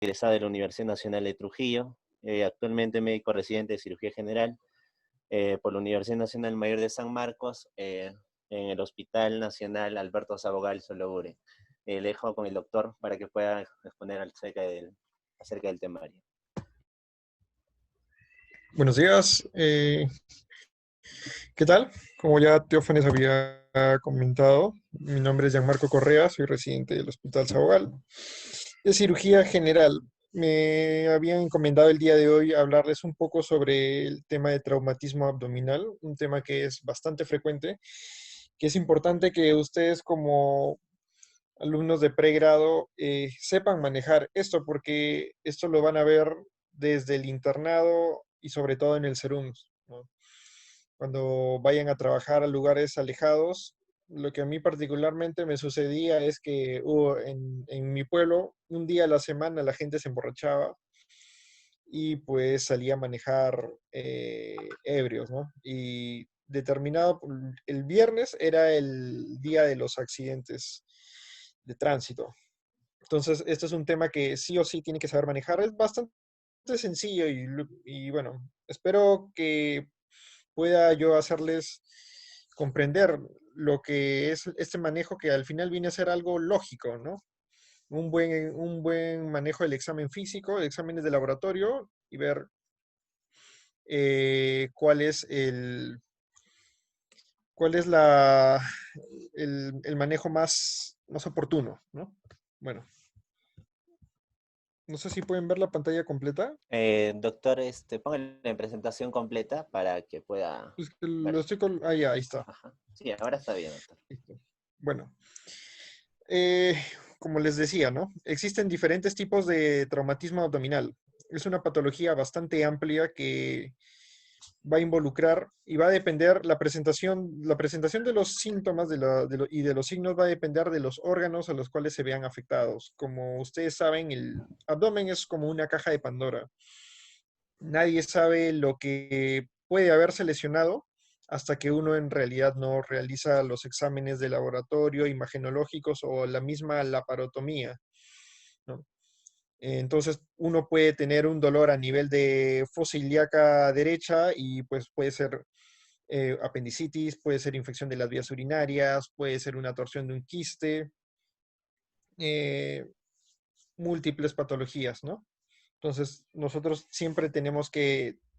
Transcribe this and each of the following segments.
egresado de la Universidad Nacional de Trujillo, actualmente médico residente de cirugía general por la Universidad Nacional Mayor de San Marcos, en el Hospital Nacional Alberto Sabogal Sologure. Le dejo con el doctor para que pueda exponer acerca del temario. Buenos días. ¿Qué tal? Como ya Teófanes había comentado, mi nombre es Gianmarco Correa, soy residente del Hospital Sabogal de cirugía general. Me habían encomendado el día de hoy hablarles un poco sobre el tema de traumatismo abdominal, un tema que es bastante frecuente, que es importante que ustedes como alumnos de pregrado sepan manejar esto, porque esto lo van a ver desde el internado y sobre todo en el SERUMS, ¿no? Cuando vayan a trabajar a lugares alejados, lo que a mí particularmente me sucedía es que en mi pueblo, un día a la semana la gente se emborrachaba y pues salía a manejar ebrios, ¿no? Y determinado, el viernes era el día de los accidentes de tránsito. Entonces, este es un tema que sí o sí tiene que saber manejar. Es bastante sencillo y bueno, espero que pueda yo hacerles comprender lo que es este manejo que al final viene a ser algo lógico, ¿no? Un buen manejo del examen físico, de exámenes de laboratorio y ver cuál es el manejo más oportuno, ¿no? Bueno, no sé si pueden ver la pantalla completa. Doctor, póngale en presentación completa para que pueda Pues que lo ver. estoy con... Ah, ya, ahí está. Ajá. Sí, ahora está bien, doctor. Listo. Bueno, eh, como les decía, ¿no? Existen diferentes tipos de traumatismo abdominal. Es una patología bastante amplia que va a involucrar y va a depender la presentación de los síntomas y de los signos va a depender de los órganos a los cuales se vean afectados. Como ustedes saben, el abdomen es como una caja de Pandora. Nadie sabe lo que puede haberse lesionado hasta que uno en realidad no realiza los exámenes de laboratorio, imagenológicos o la misma laparotomía, ¿no? Entonces uno puede tener un dolor a nivel de fosa ilíaca derecha y pues puede ser apendicitis, puede ser infección de las vías urinarias, puede ser una torsión de un quiste, eh, múltiples patologías, ¿no? Entonces, nosotros siempre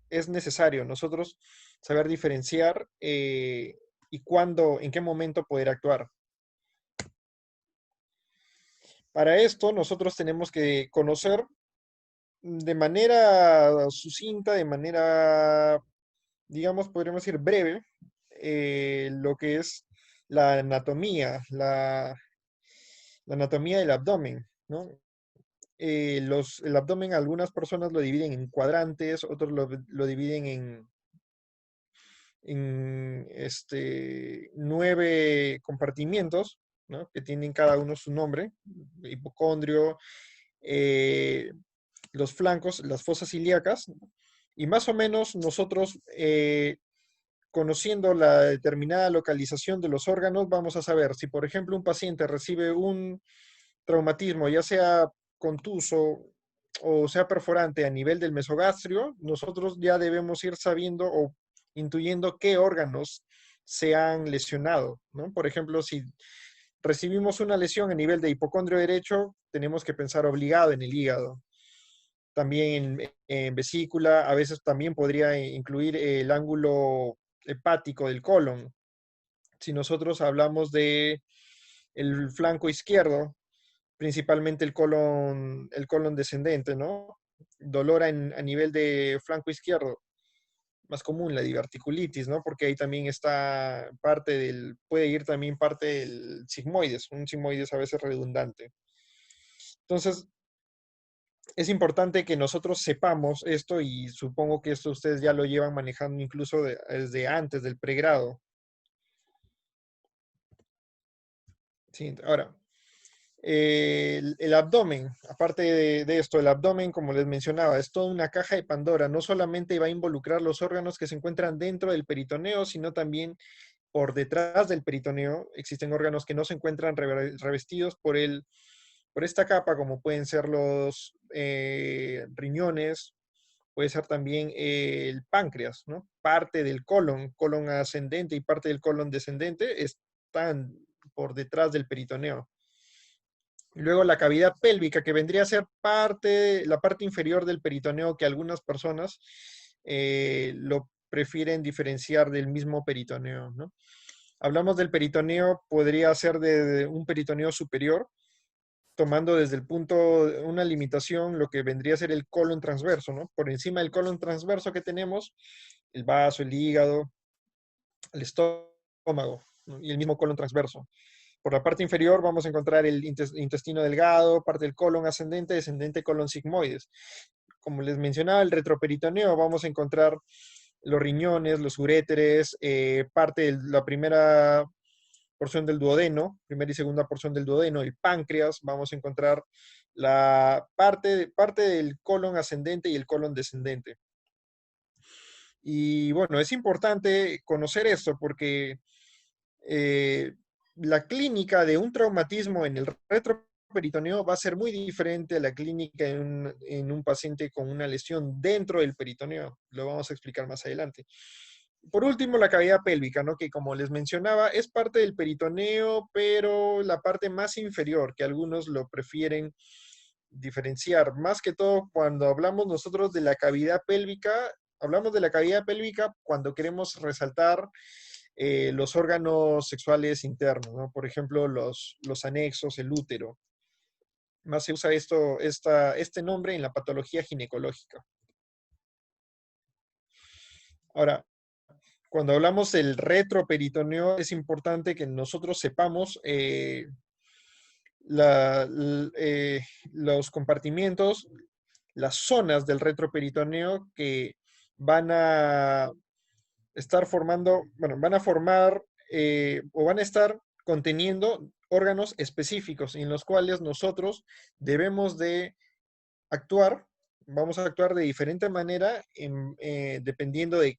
es necesario nosotros saber diferenciar y cuándo, en qué momento poder actuar. Para esto, nosotros tenemos que conocer de manera sucinta, de manera, digamos, podríamos decir breve, lo que es la anatomía, la anatomía del abdomen, ¿no? El abdomen, algunas personas lo dividen en cuadrantes, otros lo dividen en 9 compartimientos, ¿no? Que tienen cada uno su nombre: hipocondrio, eh, los flancos, las fosas ilíacas, ¿no? Y más o menos nosotros, conociendo la determinada localización de los órganos, vamos a saber si, por ejemplo, un paciente recibe un traumatismo, ya sea contuso o sea perforante a nivel del mesogastrio, nosotros ya debemos ir sabiendo o intuyendo qué órganos se han lesionado, ¿no? Por ejemplo, si recibimos una lesión a nivel de hipocondrio derecho, tenemos que pensar obligado en el hígado. También en vesícula, a veces también podría incluir el ángulo hepático del colon. Si nosotros hablamos de el flanco izquierdo, principalmente el colon descendente, ¿no? Dolor a nivel de flanco izquierdo, más común la diverticulitis, ¿no? Porque ahí también está puede ir también parte del sigmoides, un sigmoides a veces redundante. Entonces, es importante que nosotros sepamos esto y supongo que esto ustedes ya lo llevan manejando incluso desde antes del pregrado. Sí, ahora, el abdomen, aparte de esto, el abdomen, como les mencionaba, es toda una caja de Pandora. No solamente va a involucrar los órganos que se encuentran dentro del peritoneo, sino también por detrás del peritoneo. Existen órganos que no se encuentran revestidos por por esta capa, como pueden ser los riñones, puede ser también el páncreas, ¿no? Parte del colon ascendente y parte del colon descendente están por detrás del peritoneo. Luego la cavidad pélvica, que vendría a ser la parte inferior del peritoneo, que algunas personas lo prefieren diferenciar del mismo peritoneo, ¿no? Hablamos del peritoneo, podría ser de un peritoneo superior, tomando desde el punto, una limitación, lo que vendría a ser el colon transverso, ¿no? Por encima del colon transverso que tenemos, el vaso, el hígado, el estómago, ¿no? Y el mismo colon transverso. Por la parte inferior vamos a encontrar el intestino delgado, parte del colon ascendente, descendente, colon sigmoides. Como les mencionaba, el retroperitoneo, vamos a encontrar los riñones, los uréteres, parte de la primera porción del duodeno, primera y segunda porción del duodeno, el páncreas, vamos a encontrar la parte del colon ascendente y el colon descendente. Y bueno, es importante conocer esto porque eh, la clínica de un traumatismo en el retroperitoneo va a ser muy diferente a la clínica en un paciente con una lesión dentro del peritoneo. Lo vamos a explicar más adelante. Por último, la cavidad pélvica, ¿no? Que como les mencionaba, es parte del peritoneo, pero la parte más inferior, que algunos lo prefieren diferenciar. Más que todo, cuando hablamos nosotros de la cavidad pélvica, hablamos de la cavidad pélvica cuando queremos resaltar los órganos sexuales internos, ¿no? Por ejemplo, los anexos, el útero. Más se usa este nombre en la patología ginecológica. Ahora, cuando hablamos del retroperitoneo, es importante que nosotros sepamos los compartimientos, las zonas del retroperitoneo que van a estar formando, bueno, van a formar o van a estar conteniendo órganos específicos en los cuales nosotros debemos de actuar, vamos a actuar de diferente manera dependiendo de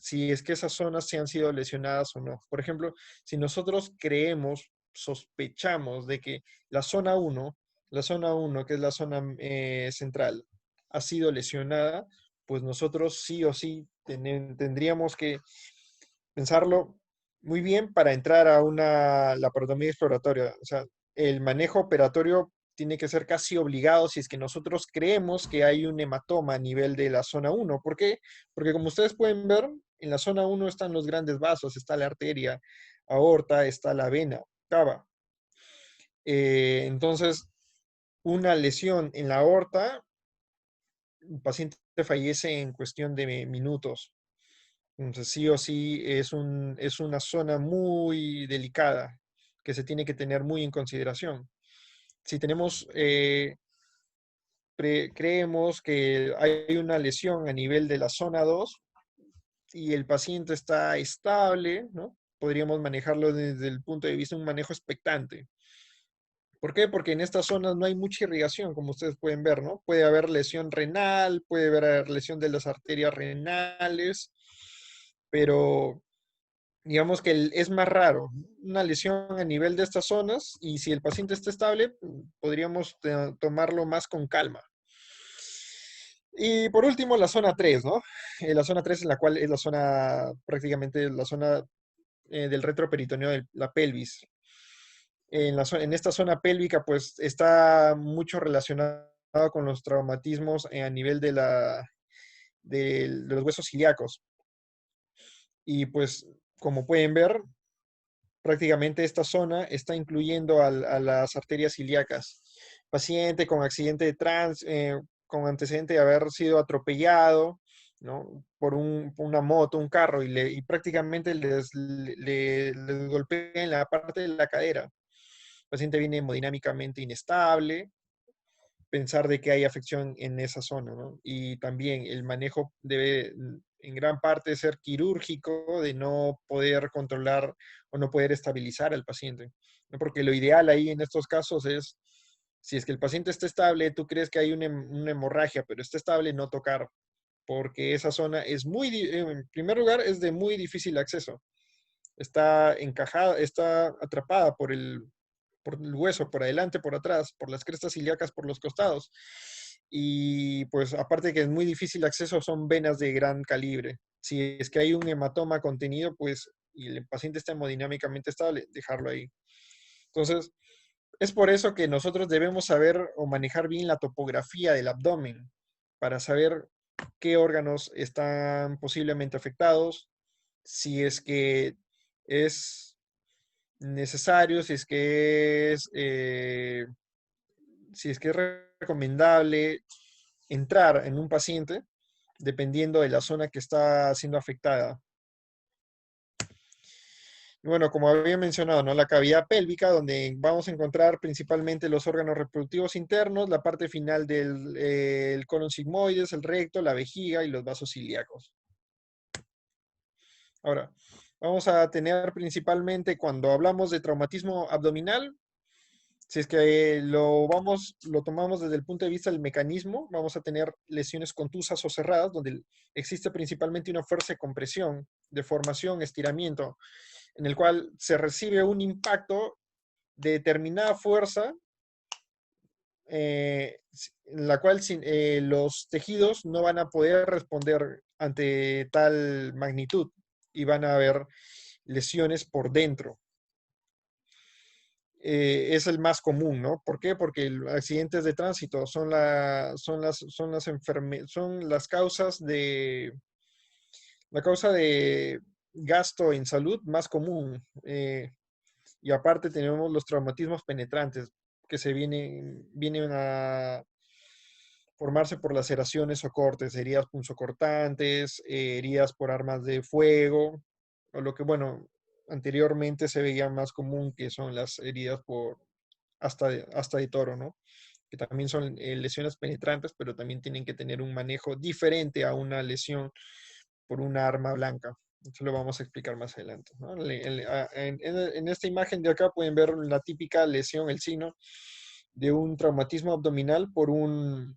si es que esas zonas se han sido lesionadas o no. Por ejemplo, si nosotros creemos, sospechamos de que la zona uno que es la zona central, ha sido lesionada, pues nosotros sí o sí tendríamos que pensarlo muy bien para entrar a una laparotomía exploratoria. O sea, el manejo operatorio tiene que ser casi obligado si es que nosotros creemos que hay un hematoma a nivel de la zona uno. ¿Por qué? Porque como ustedes pueden ver, en la zona uno están los grandes vasos, está la arteria aorta, está la vena cava. Entonces, una lesión en la aorta, el paciente fallece en cuestión de minutos. Entonces, sí o sí es una zona muy delicada que se tiene que tener muy en consideración. Si tenemos, creemos que hay una lesión a nivel de la zona 2 y el paciente está estable, ¿no? Podríamos manejarlo desde el punto de vista de un manejo expectante. ¿Por qué? Porque en estas zonas no hay mucha irrigación, como ustedes pueden ver, ¿no? Puede haber lesión renal, puede haber lesión de las arterias renales, pero digamos que es más raro una lesión a nivel de estas zonas y si el paciente está estable, podríamos tomarlo más con calma. Y por último, la zona 3, ¿no? La zona 3 en la cual es la zona, prácticamente la zona del retroperitoneo de la pelvis. En esta zona pélvica, pues está mucho relacionado con los traumatismos a nivel de los huesos ilíacos. Y pues, como pueden ver, prácticamente esta zona está incluyendo a las arterias ilíacas. Paciente con accidente de con antecedente de haber sido atropellado, ¿no? Por una moto, un carro, y prácticamente les golpea en la parte de la cadera. El paciente viene hemodinámicamente inestable, pensar de que hay afección en esa zona, ¿no? Y también el manejo debe en gran parte ser quirúrgico, de no poder controlar o no poder estabilizar al paciente, ¿no? Porque lo ideal ahí en estos casos es, si es que el paciente está estable, tú crees que hay una hemorragia, pero está estable, no tocar, porque esa zona es en primer lugar, es de muy difícil acceso. Está encajada, está atrapada por el hueso, por adelante, por atrás, por las crestas ilíacas, por los costados. Y pues aparte que es muy difícil acceso, son venas de gran calibre. Si es que hay un hematoma contenido, pues, y el paciente está hemodinámicamente estable, dejarlo ahí. Entonces, es por eso que nosotros debemos saber o manejar bien la topografía del abdomen para saber qué órganos están posiblemente afectados, si es que es necesario, si es que es recomendable entrar en un paciente dependiendo de la zona que está siendo afectada. Y bueno, como había mencionado, ¿no? La cavidad pélvica, donde vamos a encontrar principalmente los órganos reproductivos internos, la parte final del el colon sigmoides, el recto, la vejiga y los vasos ilíacos. Ahora, vamos a tener principalmente cuando hablamos de traumatismo abdominal, si es que lo tomamos desde el punto de vista del mecanismo, vamos a tener lesiones contusas o cerradas, donde existe principalmente una fuerza de compresión, deformación, estiramiento, en el cual se recibe un impacto de determinada fuerza, en la cual los tejidos no van a poder responder ante tal magnitud y van a haber lesiones por dentro. Es el más común, ¿no? ¿Por qué? Porque los accidentes de tránsito son las causas la causa de gasto en salud más común. Y aparte tenemos los traumatismos penetrantes que vienen a formarse por laceraciones o cortes, heridas punzocortantes, heridas por armas de fuego, o lo que, bueno, anteriormente se veía más común, que son las heridas por asta de toro, ¿no? Que también son lesiones penetrantes, pero también tienen que tener un manejo diferente a una lesión por una arma blanca. Eso lo vamos a explicar más adelante, ¿no? En esta imagen de acá pueden ver la típica lesión, el signo de un traumatismo abdominal por un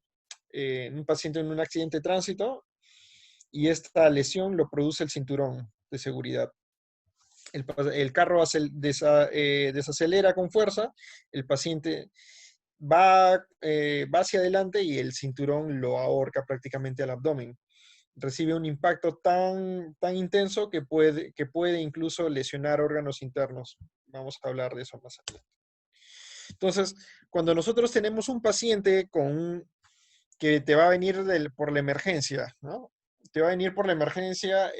paciente en un accidente de tránsito, y esta lesión lo produce el cinturón de seguridad. El carro desacelera con fuerza, el paciente va hacia adelante y el cinturón lo ahorca prácticamente al abdomen. Recibe un impacto tan intenso que puede incluso lesionar órganos internos. Vamos a hablar de eso más adelante. Entonces, cuando nosotros tenemos un paciente que te va a venir por la emergencia, ¿no? Te va a venir por la emergencia,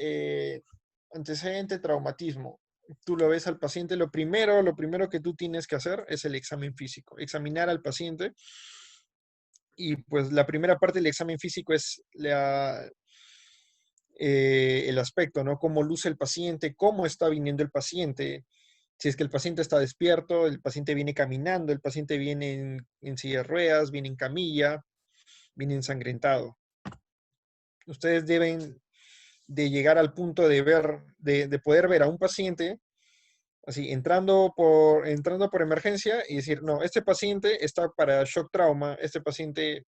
antecedente, traumatismo. Tú lo ves al paciente, lo primero que tú tienes que hacer es el examen físico, examinar al paciente. Y pues la primera parte del examen físico es el aspecto, ¿no? Cómo luce el paciente, cómo está viniendo el paciente, si es que el paciente está despierto, el paciente viene caminando, el paciente viene en silla de ruedas, viene en camilla, viene ensangrentado. Ustedes deben de llegar al punto de poder ver a un paciente así, entrando por emergencia y decir, no, este paciente está para shock trauma, este paciente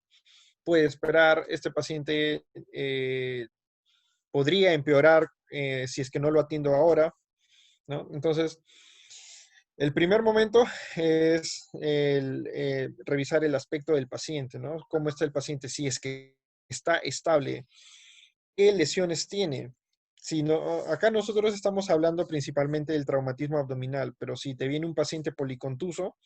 puede esperar, este paciente podría empeorar si es que no lo atiendo ahora, ¿no? Entonces, el primer momento es revisar el aspecto del paciente, ¿no? ¿Cómo está el paciente? Si es que está estable, ¿qué lesiones tiene? Si no, acá nosotros estamos hablando principalmente del traumatismo abdominal, pero si te viene un paciente policontuso,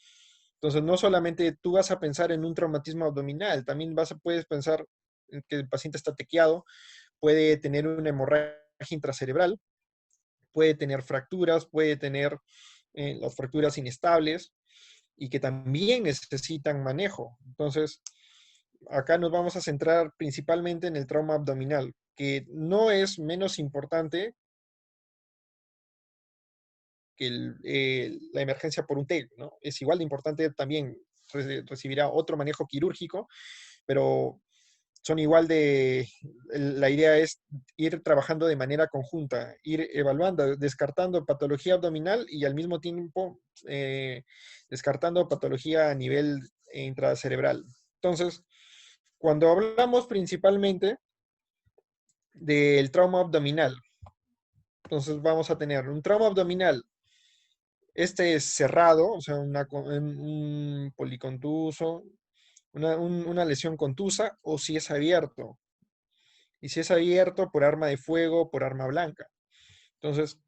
entonces no solamente tú vas a pensar en un traumatismo abdominal, también puedes pensar en que el paciente está tequeado, puede tener una hemorragia intracerebral, puede tener fracturas, puede tener las fracturas inestables y que también necesitan manejo. Entonces, acá nos vamos a centrar principalmente en el trauma abdominal, que no es menos importante que la emergencia por un TEG, ¿no? Es igual de importante también, recibirá otro manejo quirúrgico, pero son igual la idea es ir trabajando de manera conjunta, ir evaluando, descartando patología abdominal y al mismo tiempo descartando patología a nivel intracerebral. Entonces, cuando hablamos principalmente del trauma abdominal, entonces vamos a tener un trauma abdominal este es cerrado, o sea, un policontuso, una lesión contusa, o si es abierto. Y si es abierto por arma de fuego, por arma blanca. Entonces,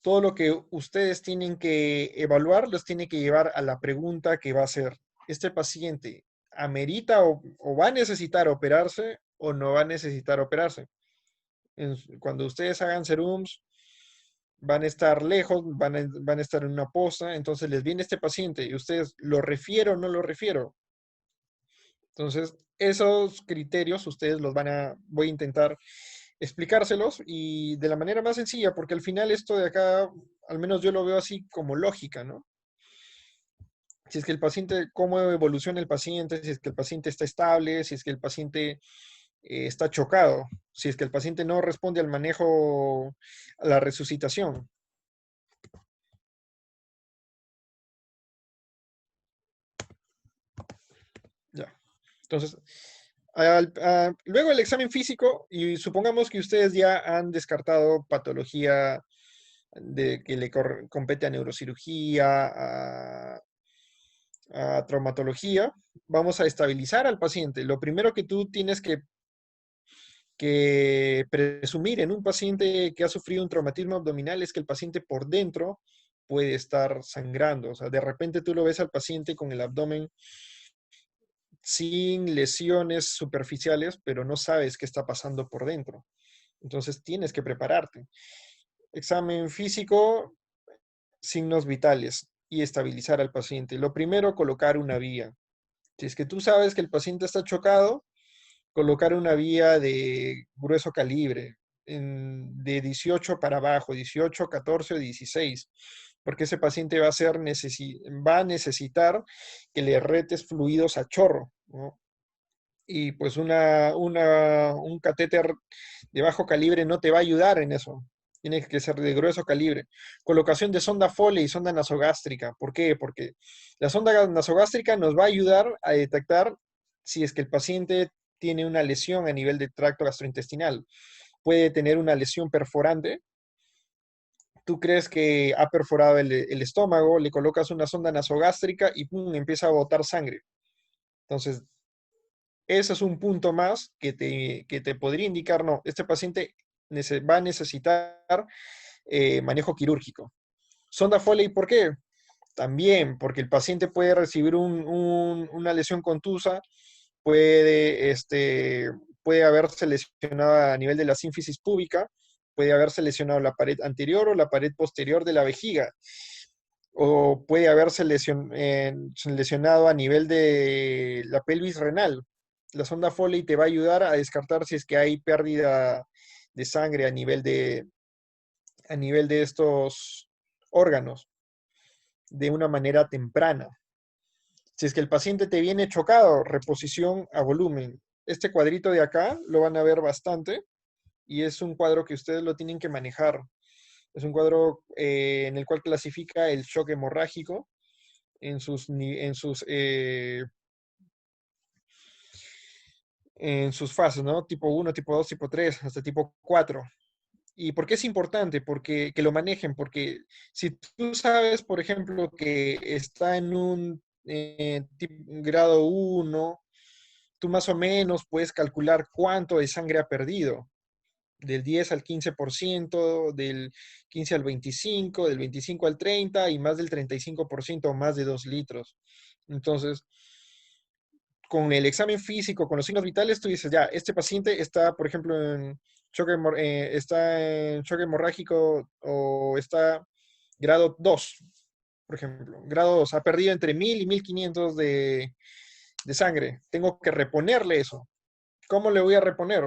todo lo que ustedes tienen que evaluar los tiene que llevar a la pregunta que va a ser, ¿este paciente amerita o va a necesitar operarse o no va a necesitar operarse? Cuando ustedes hagan serums, van a estar lejos, van a estar en una posta, entonces les viene este paciente y ustedes lo refiero o no lo refiero. Entonces, esos criterios ustedes voy a intentar explicárselos y de la manera más sencilla, porque al final esto de acá, al menos yo lo veo así como lógica, ¿no? Si es que el paciente, cómo evoluciona el paciente, si es que el paciente está estable, si es que el paciente está chocado, si es que el paciente no responde al manejo, a la resucitación. Ya. Entonces, luego el examen físico, y supongamos que ustedes ya han descartado patología de que le compete a neurocirugía, a traumatología, vamos a estabilizar al paciente. Lo primero que tú tienes que presumir en un paciente que ha sufrido un traumatismo abdominal es que el paciente por dentro puede estar sangrando. O sea, de repente tú lo ves al paciente con el abdomen sin lesiones superficiales, pero no sabes qué está pasando por dentro. Entonces tienes que prepararte. Examen físico, signos vitales y estabilizar al paciente. Lo primero, colocar una vía. Si es que tú sabes que el paciente está chocado, colocar una vía de grueso calibre, de 18 para abajo, 18, 14 o 16, porque ese paciente va a necesitar que le retes fluidos a chorro, ¿no? Y pues un catéter de bajo calibre no te va a ayudar en eso. Tiene que ser de grueso calibre. Colocación de sonda Foley y sonda nasogástrica. ¿Por qué? Porque la sonda nasogástrica nos va a ayudar a detectar si es que el paciente tiene una lesión a nivel de tracto gastrointestinal. Puede tener una lesión perforante. Tú crees que ha perforado el estómago, le colocas una sonda nasogástrica y ¡pum! Empieza a botar sangre. Entonces, ese es un punto más que te podría indicar, no, este paciente va a necesitar manejo quirúrgico. Sonda Foley, ¿por qué? También porque el paciente puede recibir una lesión contusa, puede haberse lesionado a nivel de la sínfisis púbica, puede haberse lesionado la pared anterior o la pared posterior de la vejiga, o puede haberse lesionado a nivel de la pelvis renal. La sonda Foley te va a ayudar a descartar si es que hay pérdida de sangre a nivel de estos órganos de una manera temprana. Si es que el paciente te viene chocado, reposición a volumen. Este cuadrito de acá lo van a ver bastante y es un cuadro que ustedes lo tienen que manejar. Es un cuadro en el cual clasifica el shock hemorrágico en sus fases, ¿no? Tipo 1, tipo 2, tipo 3, hasta tipo 4. ¿Y por qué es importante? Porque que lo manejen, porque si tú sabes, por ejemplo, que está en un grado 1, tú más o menos puedes calcular cuánto de sangre ha perdido, del 10 al 15%, del 15 al 25, del 25 al 30 y más del 35% o más de 2 litros. Entonces, con el examen físico, con los signos vitales, tú dices, ya, este paciente está, por ejemplo, está en choque hemorrágico o está grado 2, por ejemplo. Grado 2, ha perdido entre 1000 y 1500 de sangre. Tengo que reponerle eso. ¿Cómo le voy a reponer?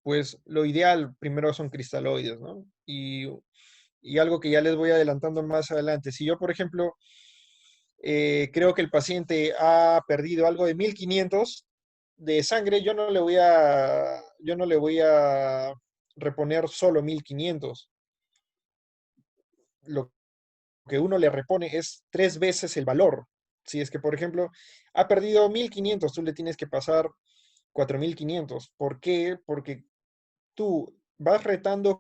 Pues lo ideal primero son cristaloides, ¿no? Y algo que ya les voy adelantando más adelante. Si yo, por ejemplo, creo que el paciente ha perdido algo de 1500 de sangre, yo no le voy a reponer solo 1500. Lo que uno le repone es 3 veces el valor. Si es que, por ejemplo, ha perdido 1500, tú le tienes que pasar 4500. ¿Por qué? Porque tú vas retando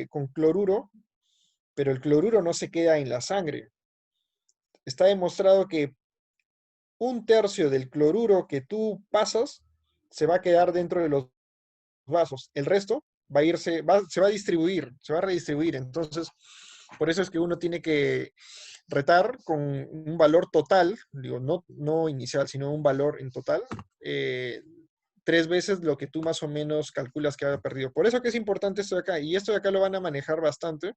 con cloruro, pero el cloruro no se queda en la sangre. Está demostrado que 1/3 del cloruro que tú pasas se va a quedar dentro de los vasos. El resto va a irse, se va a distribuir, se va a redistribuir. Entonces, por eso es que uno tiene que retar con un valor total, digo, no inicial, sino un valor en total, 3 veces lo que tú más o menos calculas que haya perdido. Por eso que es importante esto de acá, y esto de acá lo van a manejar bastante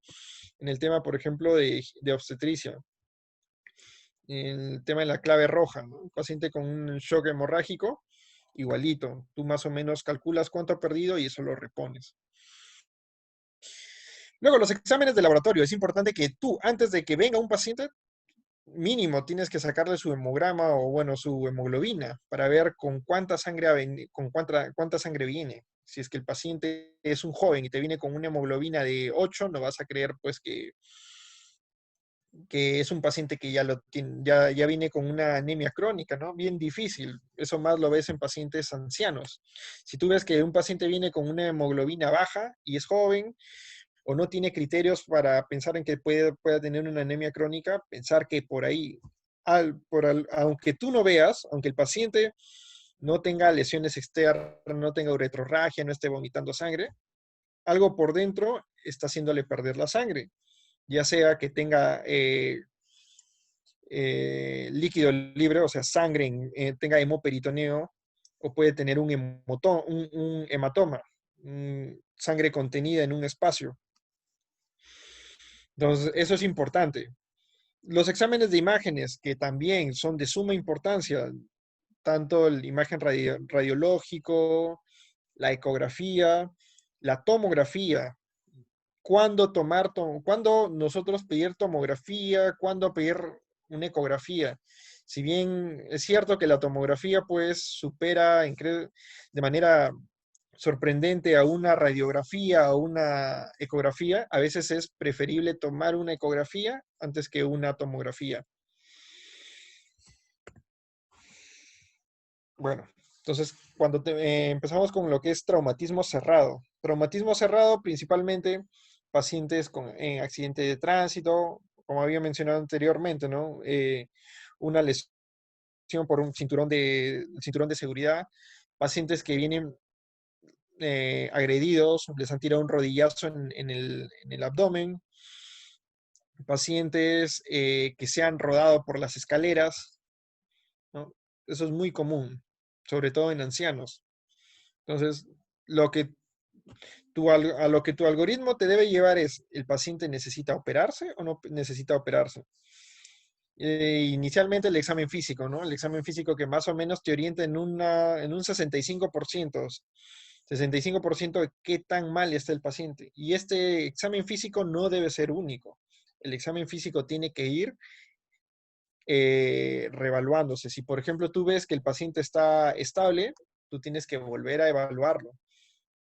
en el tema, por ejemplo, de obstetricia. El tema de la clave roja, ¿no? Un paciente con un shock hemorrágico, igualito. Tú más o menos calculas cuánto ha perdido y eso lo repones. Luego, los exámenes de laboratorio. Es importante que tú, antes de que venga un paciente, mínimo tienes que sacarle su hemograma o, bueno, su hemoglobina para ver con cuánta sangre, cuánta sangre viene. Si es que el paciente es un joven y te viene con una hemoglobina de 8, no vas a creer, pues, que es un paciente que ya, lo tiene, ya viene con una anemia crónica, ¿no? Bien difícil. Eso más lo ves en pacientes ancianos. Si tú ves que un paciente viene con una hemoglobina baja y es joven, o no tiene criterios para pensar en que pueda tener una anemia crónica, pensar que por ahí, aunque tú no veas, aunque el paciente no tenga lesiones externas, no tenga uretrorragia, no esté vomitando sangre, algo por dentro está haciéndole perder la sangre, ya sea que tenga líquido libre, o sea, sangre, tenga hemoperitoneo, o puede tener un hematoma, sangre contenida en un espacio. Entonces, eso es importante. Los exámenes de imágenes, que también son de suma importancia, tanto la imagen radiológico, la ecografía, la tomografía. ¿Cuándo nosotros pedir tomografía? ¿Cuándo pedir una ecografía? Si bien es cierto que la tomografía pues supera de manera sorprendente a una radiografía o una ecografía, a veces es preferible tomar una ecografía antes que una tomografía. Bueno, entonces cuando empezamos con lo que es traumatismo cerrado. Traumatismo cerrado principalmente pacientes en accidente de tránsito, como había mencionado anteriormente, ¿no? Una lesión por un cinturón de seguridad, pacientes que vienen agredidos, les han tirado un rodillazo en el abdomen, pacientes que se han rodado por las escaleras, ¿no? Eso es muy común, sobre todo en ancianos. Entonces, a lo que tu algoritmo te debe llevar es, ¿el paciente necesita operarse o no necesita operarse? Inicialmente el examen físico, ¿no? El examen físico que más o menos te orienta en un 65%. 65% de qué tan mal está el paciente. Y este examen físico no debe ser único. El examen físico tiene que ir revaluándose. Si, por ejemplo, tú ves que el paciente está estable, tú tienes que volver a evaluarlo.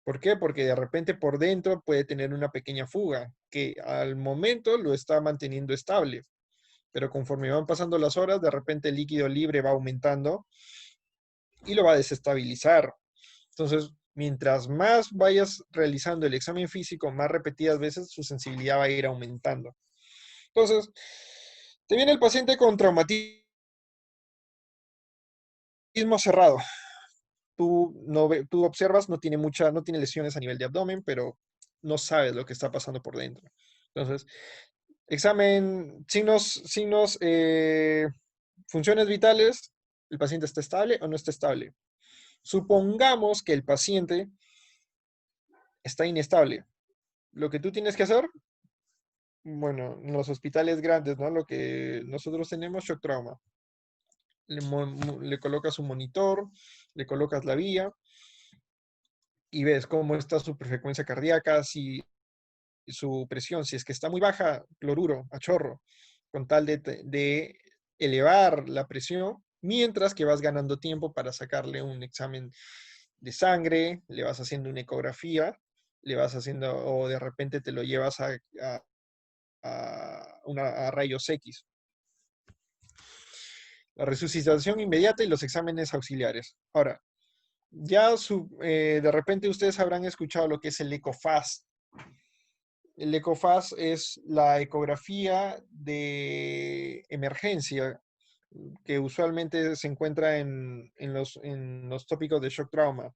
¿Por qué? Porque de repente por dentro puede tener una pequeña fuga que al momento lo está manteniendo estable, pero conforme van pasando las horas, de repente el líquido libre va aumentando y lo va a desestabilizar. Entonces, mientras más vayas realizando el examen físico, más repetidas veces, su sensibilidad va a ir aumentando. Entonces, te viene el paciente con traumatismo cerrado. Tú observas, no tiene lesiones a nivel de abdomen, pero no sabes lo que está pasando por dentro. Entonces, examen, funciones vitales, ¿el paciente está estable o no está estable? Supongamos que el paciente está inestable. Lo que tú tienes que hacer, bueno, en los hospitales grandes, ¿no? Lo que nosotros tenemos, shock trauma. Le colocas un monitor, le colocas la vía y ves cómo está su frecuencia cardíaca, si su presión, si es que está muy baja, cloruro, a chorro, con tal de elevar la presión, mientras que vas ganando tiempo para sacarle un examen de sangre, le vas haciendo una ecografía, le vas haciendo, o de repente te lo llevas a rayos X. La resucitación inmediata y los exámenes auxiliares. Ahora, ya de repente ustedes habrán escuchado lo que es el ECOFAST. El ECOFAS es la ecografía de emergencia que usualmente se encuentra en los tópicos de shock trauma.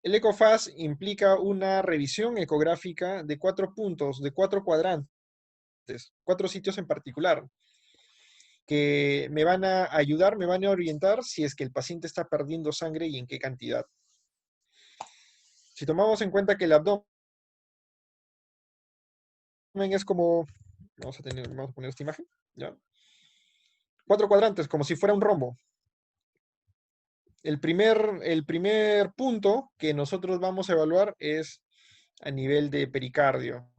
El ECOFAS implica una revisión ecográfica de 4 puntos, de 4 cuadrantes, 4 sitios en particular, que me van a ayudar, me van a orientar si es que el paciente está perdiendo sangre y en qué cantidad. Si tomamos en cuenta que el abdomen es como, vamos a poner esta imagen, ¿ya? 4 cuadrantes, como si fuera un rombo. El primer punto que nosotros vamos a evaluar es a nivel de pericardio.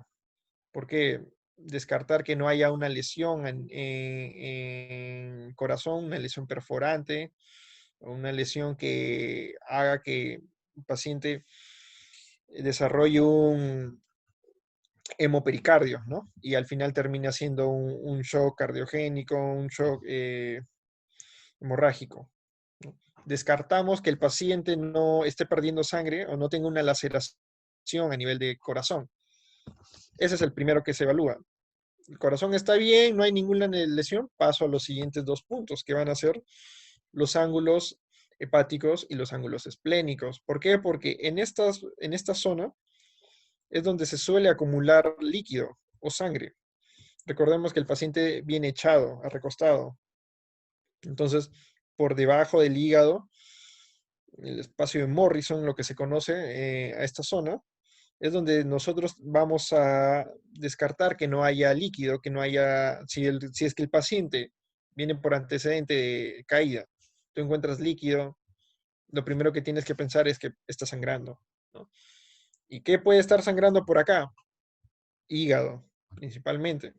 ¿Por qué? Descartar que no haya una lesión en corazón, una lesión perforante, o una lesión que haga que el paciente desarrolle un hemopericardio, ¿no? Y al final termina siendo un shock cardiogénico, un shock hemorrágico, ¿no? Descartamos que el paciente no esté perdiendo sangre o no tenga una laceración a nivel de corazón. Ese es el primero que se evalúa. El corazón está bien, no hay ninguna lesión, paso a los siguientes 2 puntos, que van a ser los ángulos hepáticos y los ángulos esplénicos. ¿Por qué? Porque en esta zona es donde se suele acumular líquido o sangre. Recordemos que el paciente viene echado, recostado. Entonces, por debajo del hígado, el espacio de Morrison, lo que se conoce a esta zona, es donde nosotros vamos a descartar que no haya líquido, que no haya, si es que el paciente viene por antecedente de caída, tú encuentras líquido, lo primero que tienes que pensar es que está sangrando, ¿no? ¿Y qué puede estar sangrando por acá? Hígado, principalmente.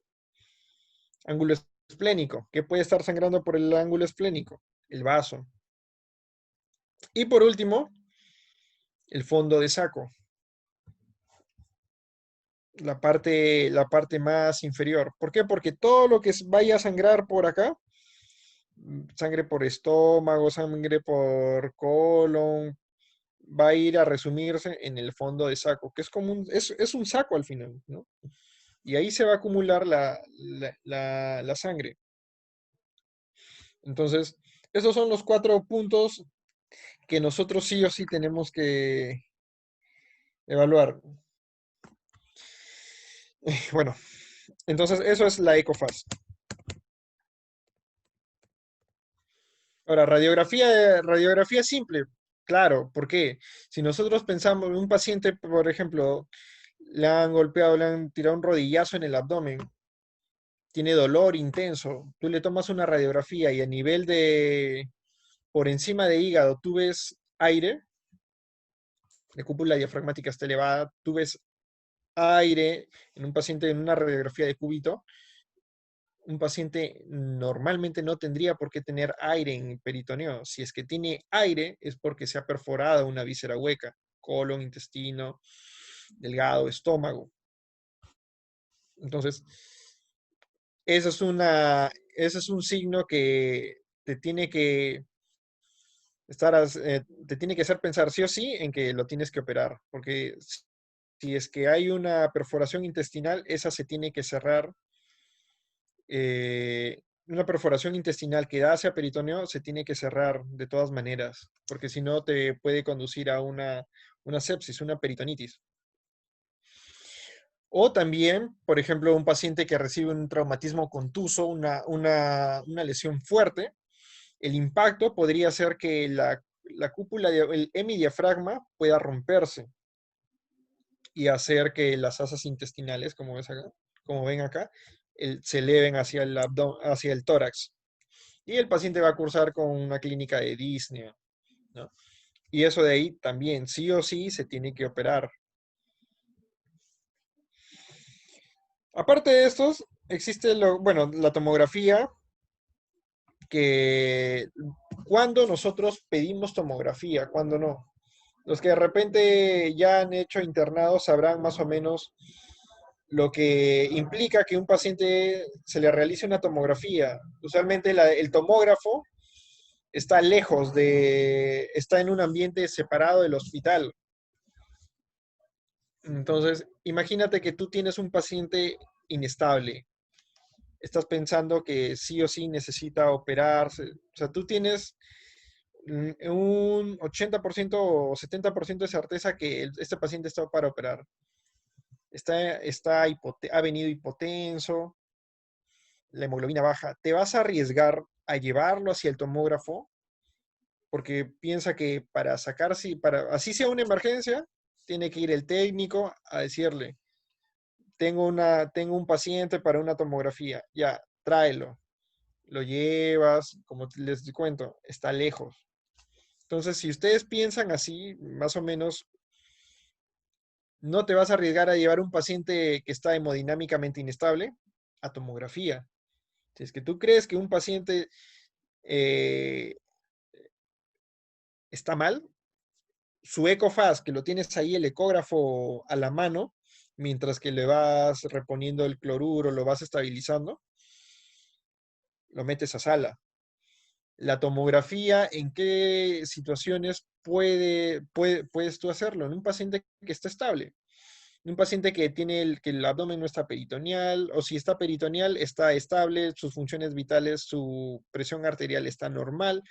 Ángulo esplénico. ¿Qué puede estar sangrando por el ángulo esplénico? El vaso. Y por último, el fondo de saco. La parte más inferior. ¿Por qué? Porque todo lo que vaya a sangrar por acá, sangre por estómago, sangre por colon, va a ir a resumirse en el fondo de saco, que es como es un saco al final, ¿no? Y ahí se va a acumular la sangre. Entonces, esos son los 4 puntos que nosotros sí o sí tenemos que evaluar. Bueno, entonces eso es la ECOFAS. Ahora, radiografía simple. Claro, ¿por qué? Si nosotros pensamos en un paciente, por ejemplo, le han golpeado, le han tirado un rodillazo en el abdomen, tiene dolor intenso, tú le tomas una radiografía y a nivel por encima de hígado, tú ves aire, la cúpula diafragmática está elevada, tú ves aire en un paciente en una radiografía de cúbito, un paciente normalmente no tendría por qué tener aire en el peritoneo. Si es que tiene aire es porque se ha perforado una víscera hueca, colon, intestino, delgado, estómago. Entonces, ese es un signo que te tiene que te tiene que hacer pensar sí o sí en que lo tienes que operar, porque si es que hay una perforación intestinal, esa se tiene que cerrar. Una perforación intestinal que da hacia peritoneo se tiene que cerrar de todas maneras, porque si no te puede conducir a una sepsis, una peritonitis. O también, por ejemplo, un paciente que recibe un traumatismo contuso, una lesión fuerte, el impacto podría ser que la cúpula, el hemidiafragma pueda romperse y hacer que las asas intestinales, como ven acá, se eleven hacia el hacia el tórax. Y el paciente va a cursar con una clínica de disnea, ¿no? Y eso de ahí también, sí o sí, se tiene que operar. Aparte de estos, existe la tomografía, que cuando nosotros pedimos tomografía, cuando no. Los que de repente ya han hecho internados sabrán más o menos lo que implica que un paciente se le realice una tomografía. Usualmente el tomógrafo está en un ambiente separado del hospital. Entonces, imagínate que tú tienes un paciente inestable. Estás pensando que sí o sí necesita operarse. O sea, tú tienes un 80% o 70% de certeza que este paciente está para operar. Ha venido hipotenso, la hemoglobina baja. ¿Te vas a arriesgar a llevarlo hacia el tomógrafo? Porque piensa que para sacar, si para, así sea una emergencia, tiene que ir el técnico a decirle, tengo un paciente para una tomografía, ya, tráelo. Lo llevas, como les cuento, está lejos. Entonces, si ustedes piensan así, más o menos, no te vas a arriesgar a llevar un paciente que está hemodinámicamente inestable a tomografía. Si es que tú crees que un paciente eh, está mal, su EcoFast, que lo tienes ahí, el ecógrafo a la mano, mientras que le vas reponiendo el cloruro, lo vas estabilizando, lo metes a sala. La tomografía, ¿en qué situaciones puedes tú hacerlo? En un paciente que está estable, en un paciente que que el abdomen no está peritoneal, o si está peritoneal, está estable, sus funciones vitales, su presión arterial está normal,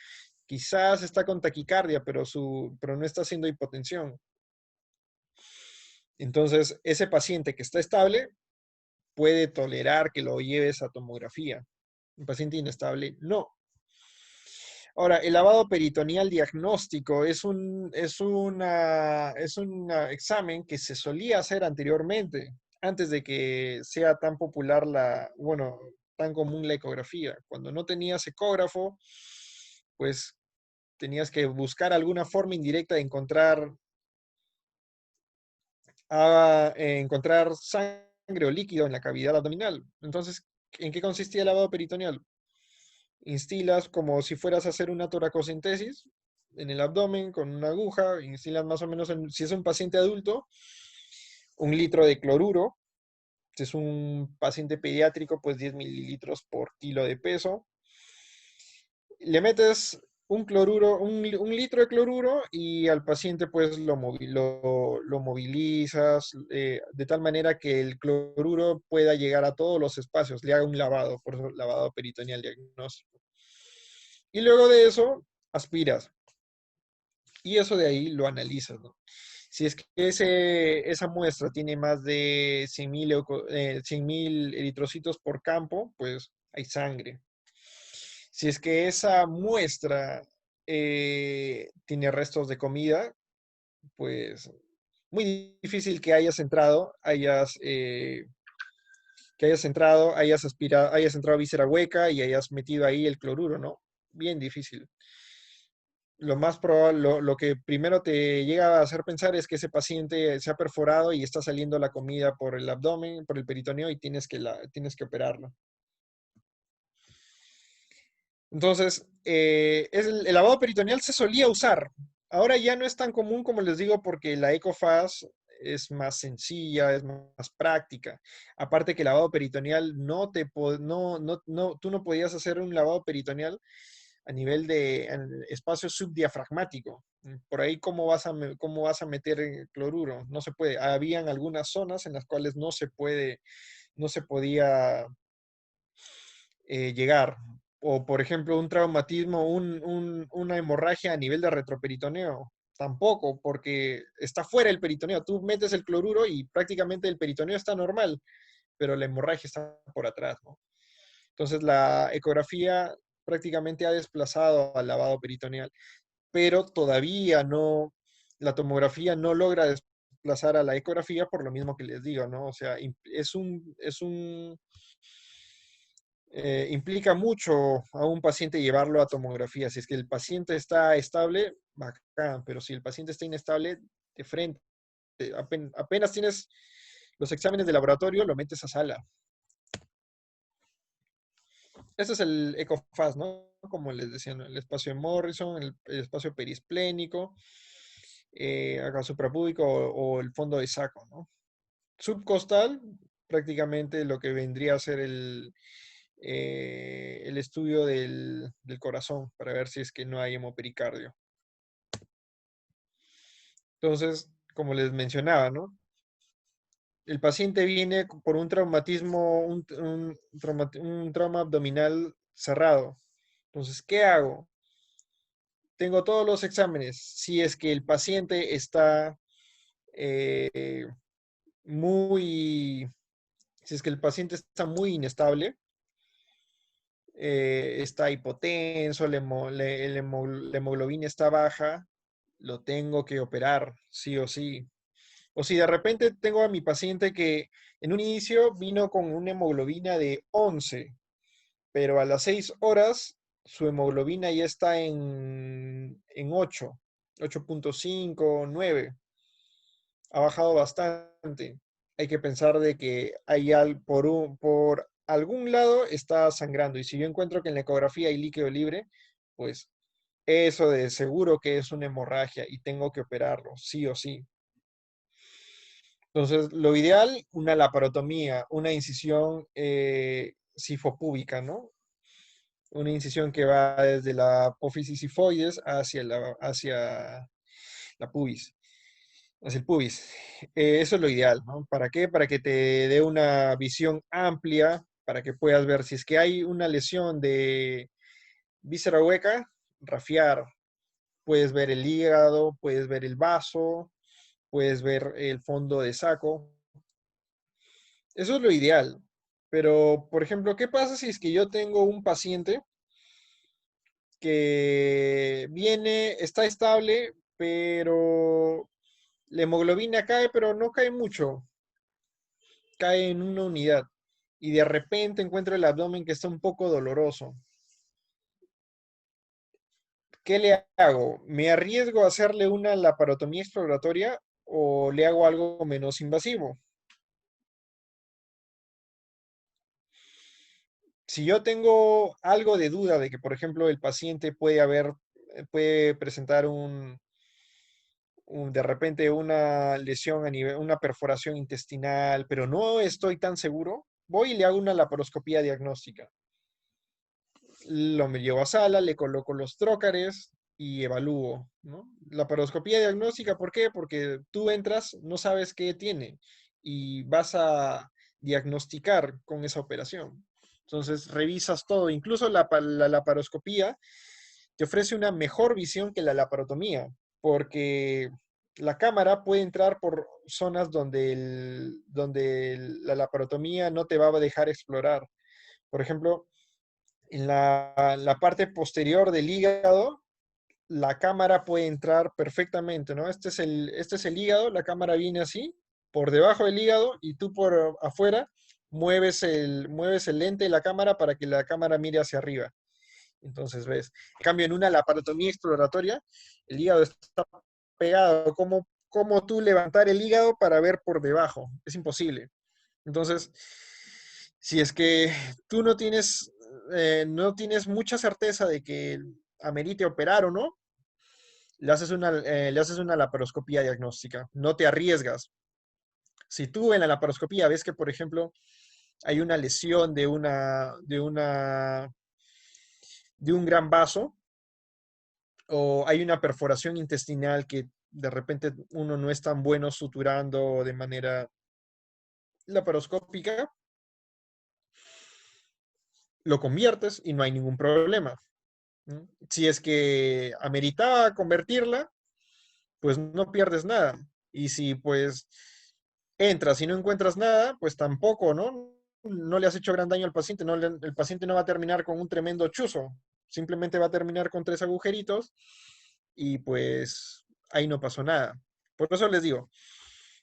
quizás está con taquicardia, pero no está haciendo hipotensión. Entonces, ese paciente que está estable puede tolerar que lo lleves a tomografía. Un paciente inestable, no. Ahora, el lavado peritoneal diagnóstico es un examen que se solía hacer anteriormente, antes de que sea tan popular bueno, tan común la ecografía. Cuando no tenías ecógrafo, pues tenías que buscar alguna forma indirecta de encontrar sangre o líquido en la cavidad abdominal. Entonces, ¿en qué consistía el lavado peritoneal? Instilas como si fueras a hacer una toracocentesis en el abdomen con una aguja, instilas más o menos, si es un paciente adulto, 1 litro de cloruro. Si es un paciente pediátrico, pues 10 mililitros por kilo de peso. Le metes un litro de cloruro y al paciente pues lo movilizas de tal manera que el cloruro pueda llegar a todos los espacios, le haga un lavado, por eso lavado peritoneal diagnóstico. Y luego de eso, aspiras. Y eso de ahí lo analizas, ¿no? Si es que esa muestra tiene más de 100.000 eritrocitos por campo, pues hay sangre. Si es que esa muestra tiene restos de comida, pues muy difícil hayas entrado a víscera hueca y hayas metido ahí el cloruro, ¿no? Bien difícil. Lo más probable, lo que primero te llega a hacer pensar es que ese paciente se ha perforado y está saliendo la comida por el abdomen, por el peritoneo y tienes que operarlo. Entonces, el lavado peritoneal se solía usar. Ahora ya no es tan común como les digo porque la EcoFast es más sencilla, es más práctica. Aparte que el lavado peritoneal tú no podías hacer un lavado peritoneal a nivel de espacio subdiafragmático. Por ahí, cómo vas a meter cloruro? No se puede. Habían algunas zonas en las cuales no se podía llegar. O, por ejemplo, un traumatismo, una hemorragia a nivel de retroperitoneo. Tampoco, porque está fuera el peritoneo. Tú metes el cloruro y prácticamente el peritoneo está normal, pero la hemorragia está por atrás, ¿no? Entonces, la ecografía prácticamente ha desplazado al lavado peritoneal, pero todavía no, la tomografía no logra desplazar a la ecografía por lo mismo que les digo, ¿no? O sea, implica mucho a un paciente llevarlo a tomografía. Si es que el paciente está estable, bacán, pero si el paciente está inestable, de frente, apenas tienes los exámenes de laboratorio, lo metes a sala. Este es el EcoFast, ¿no? Como les decía, ¿no? El espacio de Morrison, el espacio perisplénico, acá suprapúbico o el fondo de saco, ¿no? Subcostal, prácticamente lo que vendría a ser el estudio del corazón para ver si es que no hay hemopericardio. Entonces, como les mencionaba, ¿no? el paciente viene por un traumatismo, un trauma abdominal cerrado. Entonces, ¿qué hago? Tengo todos los exámenes. Si es que el paciente está eh, muy, si es que el paciente está muy inestable, está hipotenso, la hemoglobina está baja, lo tengo que operar, sí o sí. O si de repente tengo a mi paciente que en un inicio vino con una hemoglobina de 11, pero a las 6 horas su hemoglobina ya está en 8, 8.5, 9. Ha bajado bastante. Hay que pensar de que por algún lado está sangrando. Y si yo encuentro que en la ecografía hay líquido libre, pues eso de seguro que es una hemorragia y tengo que operarlo, sí o sí. Entonces, lo ideal, una laparotomía, una incisión sifopúbica, ¿no? Una incisión que va desde la apófisis sifoides hacia la pubis, hacia el pubis. Eso es lo ideal, ¿no? ¿Para qué? Para que te dé una visión amplia, para que puedas ver si es que hay una lesión de víscera hueca, rafiar, puedes ver el hígado, puedes ver el vaso, puedes ver el fondo de saco. Eso es lo ideal. Pero, por ejemplo, ¿qué pasa si es que yo tengo un paciente que viene, está estable, pero la hemoglobina cae, pero no cae mucho, cae en una unidad y de repente encuentro el abdomen que está un poco doloroso? ¿Qué le hago? ¿Me arriesgo a hacerle una laparotomía exploratoria o le hago algo menos invasivo? Si yo tengo algo de duda de que, por ejemplo, el paciente puede presentar de repente una lesión a nivel, una perforación intestinal, pero no estoy tan seguro, voy y le hago una laparoscopía diagnóstica. Lo me llevo a sala, le coloco los trócares y evalúo, ¿no? Laparoscopía diagnóstica, ¿por qué? Porque tú entras, no sabes qué tiene y vas a diagnosticar con esa operación. Entonces revisas todo, incluso la laparoscopía te ofrece una mejor visión que la laparotomía, porque la cámara puede entrar por zonas donde la laparotomía no te va a dejar explorar. Por ejemplo, en la parte posterior del hígado, la cámara puede entrar perfectamente, ¿no? Este es el hígado, la cámara viene así, por debajo del hígado, y tú por afuera mueves el lente de la cámara para que la cámara mire hacia arriba. Entonces, ves. En cambio, en una laparotomía exploratoria, el hígado está pegado. ¿Cómo tú levantar el hígado para ver por debajo? Es imposible. Entonces, si es que tú no tienes mucha certeza de que amerite operar o no, le haces una laparoscopía diagnóstica. No te arriesgas. Si tú en la laparoscopía ves que, por ejemplo, hay una lesión de un gran vaso, o hay una perforación intestinal que de repente uno no es tan bueno suturando de manera laparoscópica, lo conviertes y no hay ningún problema. ¿No? Si es que ameritaba convertirla, pues no pierdes nada. Y si pues entras y no encuentras nada, pues tampoco, ¿no? No le has hecho gran daño al paciente, el paciente no va a terminar con un tremendo chuzo, simplemente va a terminar con 3 agujeritos y pues ahí no pasó nada. Por eso les digo,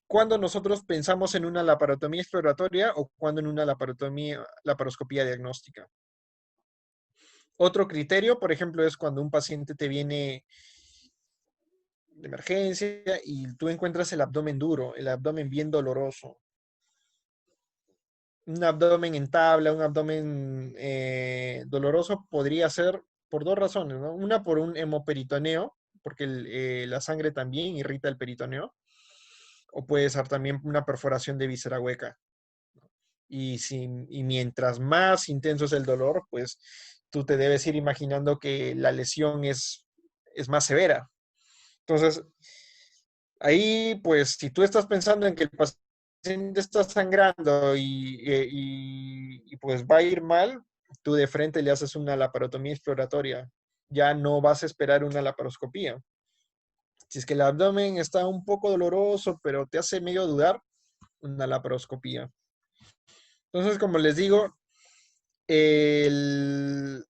cuando nosotros pensamos en una laparotomía exploratoria o cuando en una laparoscopía diagnóstica. Otro criterio, por ejemplo, es cuando un paciente te viene de emergencia y tú encuentras el abdomen duro, el abdomen bien doloroso. Un abdomen en tabla, un abdomen doloroso podría ser por dos razones, ¿no? Una por un hemoperitoneo, porque la sangre también irrita el peritoneo, o puede ser también una perforación de víscera hueca. Y mientras más intenso es el dolor, pues tú te debes ir imaginando que la lesión es más severa. Entonces, ahí, pues, si tú estás pensando en que el paciente está sangrando y, pues va a ir mal, tú de frente le haces una laparotomía exploratoria. Ya no vas a esperar una laparoscopía. Si es que el abdomen está un poco doloroso, pero te hace medio dudar, una laparoscopía. Entonces, como les digo, el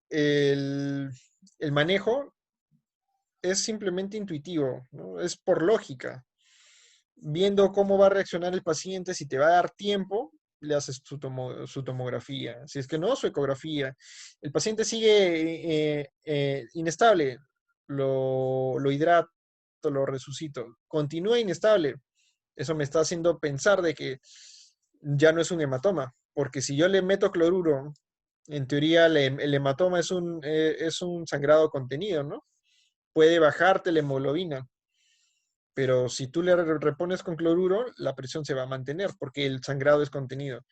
manejo es simplemente intuitivo, ¿no? Es por lógica. Viendo cómo va a reaccionar el paciente, si te va a dar tiempo, le haces su tomografía. Si es que no, su ecografía. El paciente sigue inestable, lo hidrato, lo resucito. Continúa inestable. Eso me está haciendo pensar de que ya no es un hematoma, porque si yo le meto cloruro, en teoría el hematoma es un sangrado contenido, ¿no? Puede bajarte la hemoglobina, pero si tú le repones con cloruro, la presión se va a mantener porque el sangrado es contenido.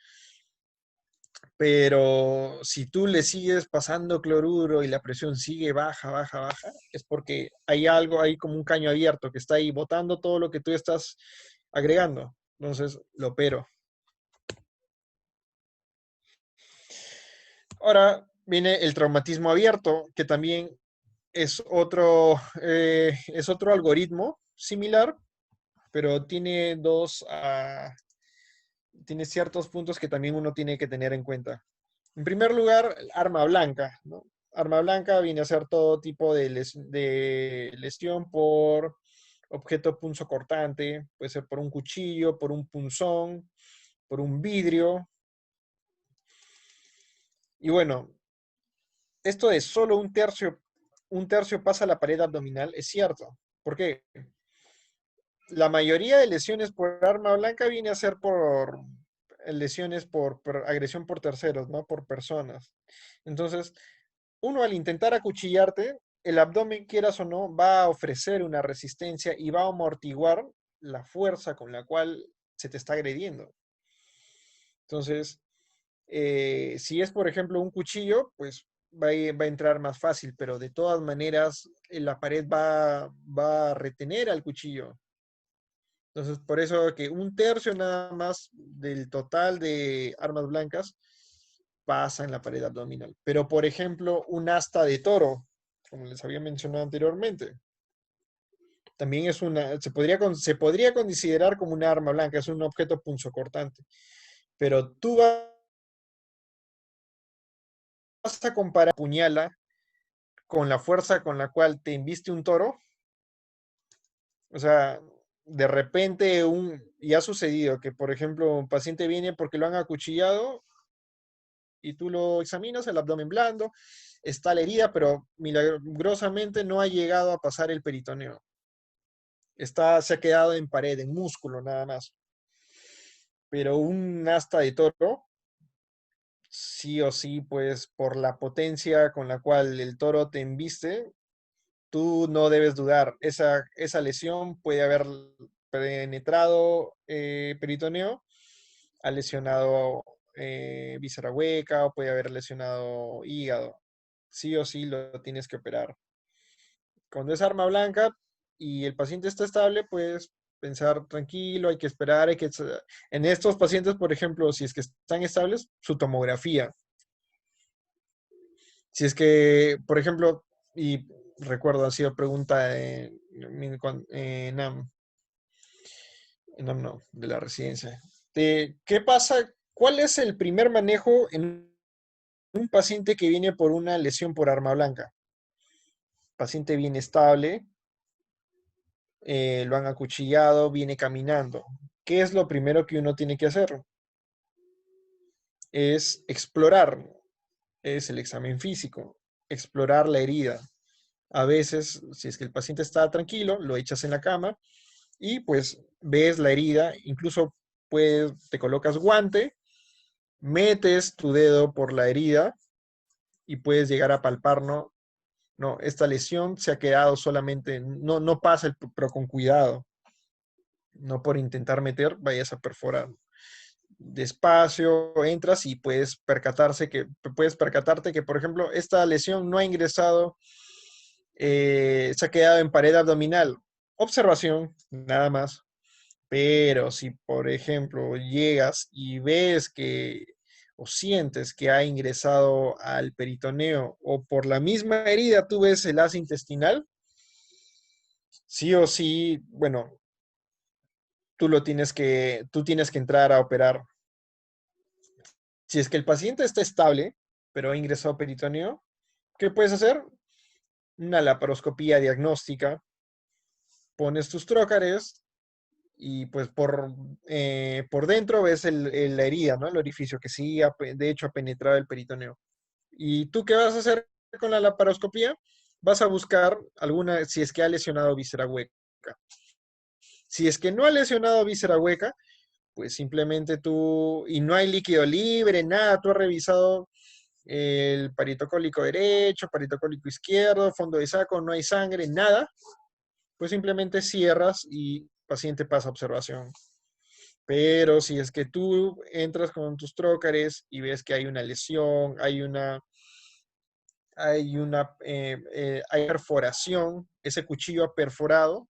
Pero si tú le sigues pasando cloruro y la presión sigue baja, baja, baja, es porque hay algo ahí como un caño abierto que está ahí botando todo lo que tú estás agregando. Entonces, lo opero. Ahora viene el traumatismo abierto, que también es otro algoritmo similar, pero tiene ciertos puntos que también uno tiene que tener en cuenta. En primer lugar, arma blanca, ¿no? Arma blanca viene a ser todo tipo de lesión por objeto punzocortante, puede ser por un cuchillo, por un punzón, por un vidrio. Y bueno, esto de solo un tercio pasa a la pared abdominal es cierto. ¿Por qué? La mayoría de lesiones por arma blanca viene a ser por lesiones por agresión por terceros, ¿no? Por personas. Entonces, uno al intentar acuchillarte, el abdomen, quieras o no, va a ofrecer una resistencia y va a amortiguar la fuerza con la cual se te está agrediendo. Entonces, si es, por ejemplo, un cuchillo, pues va a entrar más fácil, pero de todas maneras la pared va a retener al cuchillo. Entonces, por eso que un tercio nada más del total de armas blancas pasa en la pared abdominal. Pero, por ejemplo, un asta de toro, como les había mencionado anteriormente, también se podría considerar como una arma blanca, es un objeto punzocortante. Pero tú vas a comparar puñala con la fuerza con la cual te embiste un toro. O sea, de repente y ha sucedido que, por ejemplo, un paciente viene porque lo han acuchillado y tú lo examinas, el abdomen blando, está la herida, pero milagrosamente no ha llegado a pasar el peritoneo. Se ha quedado en pared, en músculo nada más. Pero un asta de toro, sí o sí, pues por la potencia con la cual el toro te embiste, tú no debes dudar. Esa lesión puede haber penetrado peritoneo, ha lesionado víscera hueca o puede haber lesionado hígado. Sí o sí lo tienes que operar. Cuando es arma blanca y el paciente está estable, pues pensar tranquilo, hay que esperar, en estos pacientes, por ejemplo, si es que están estables, su tomografía. Si es que, por ejemplo, y recuerdo, ha sido pregunta en NAM, no, de la residencia. ¿Qué pasa? ¿Cuál es el primer manejo en un paciente que viene por una lesión por arma blanca? Paciente bien estable, lo han acuchillado, viene caminando. ¿Qué es lo primero que uno tiene que hacer? Es explorar, es el examen físico, explorar la herida. A veces, si es que el paciente está tranquilo, lo echas en la cama y pues ves la herida, incluso te colocas guante, metes tu dedo por la herida y puedes llegar a palpar, ¿no? No, esta lesión se ha quedado solamente, no pasa, pero con cuidado, no por intentar meter vayas a perforar. Despacio entras y puedes percatarte que, por ejemplo, esta lesión no ha ingresado, se ha quedado en pared abdominal. Observación, nada más. Pero si, por ejemplo, llegas y ves que o sientes que ha ingresado al peritoneo o por la misma herida tú ves el asa intestinal, sí o sí, bueno, tú tienes que entrar a operar. Si es que el paciente está estable, pero ha ingresado a peritoneo, ¿qué puedes hacer? Una laparoscopía diagnóstica, pones tus trócares y pues por dentro ves la herida, ¿no? El orificio que sí, de hecho, ha penetrado el peritoneo. ¿Y tú qué vas a hacer con la laparoscopía? Vas a buscar si es que ha lesionado víscera hueca. Si es que no ha lesionado víscera hueca, pues simplemente y no hay líquido libre, nada, tú has revisado el paritocólico derecho, paritocólico izquierdo, fondo de saco, no hay sangre, nada, pues simplemente cierras y paciente pasa a observación. Pero si es que tú entras con tus trócares y ves que hay una lesión, hay perforación, ese cuchillo ha perforado,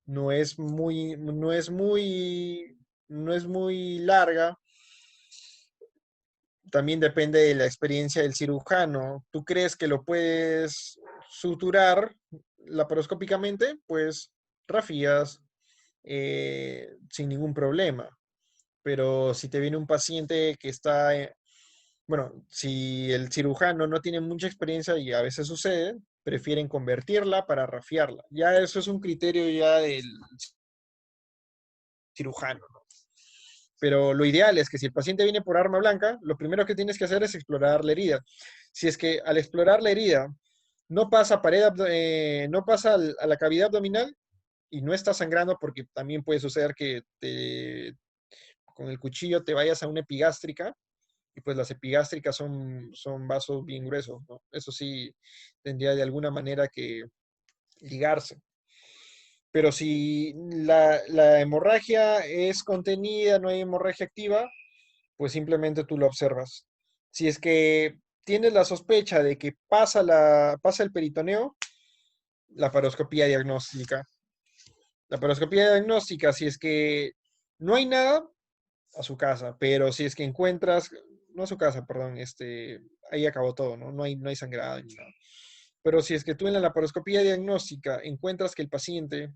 no es muy, no es muy, no es muy larga. También depende de la experiencia del cirujano. ¿Tú crees que lo puedes suturar laparoscópicamente? Pues rafías sin ningún problema. Pero si te viene un paciente que está, bueno, si el cirujano no tiene mucha experiencia y a veces sucede, prefieren convertirla para rafiarla. Ya eso es un criterio ya del cirujano, ¿no? Pero lo ideal es que si el paciente viene por arma blanca, lo primero que tienes que hacer es explorar la herida. Si es que al explorar la herida no pasa no pasa a la cavidad abdominal y no está sangrando, porque también puede suceder que con el cuchillo te vayas a una epigástrica y pues las epigástricas son vasos bien gruesos, ¿no? Eso sí tendría de alguna manera que ligarse. Pero si la hemorragia es contenida, no hay hemorragia activa, pues simplemente tú lo observas. Si es que tienes la sospecha de que pasa el peritoneo, la paroscopía diagnóstica. La paroscopía diagnóstica, si es que no hay nada, a su casa, pero si es que encuentras, no a su casa, perdón, ahí acabó todo, ¿no? No hay sangrado ni nada. Pero si es que tú en la laparoscopía diagnóstica encuentras que el paciente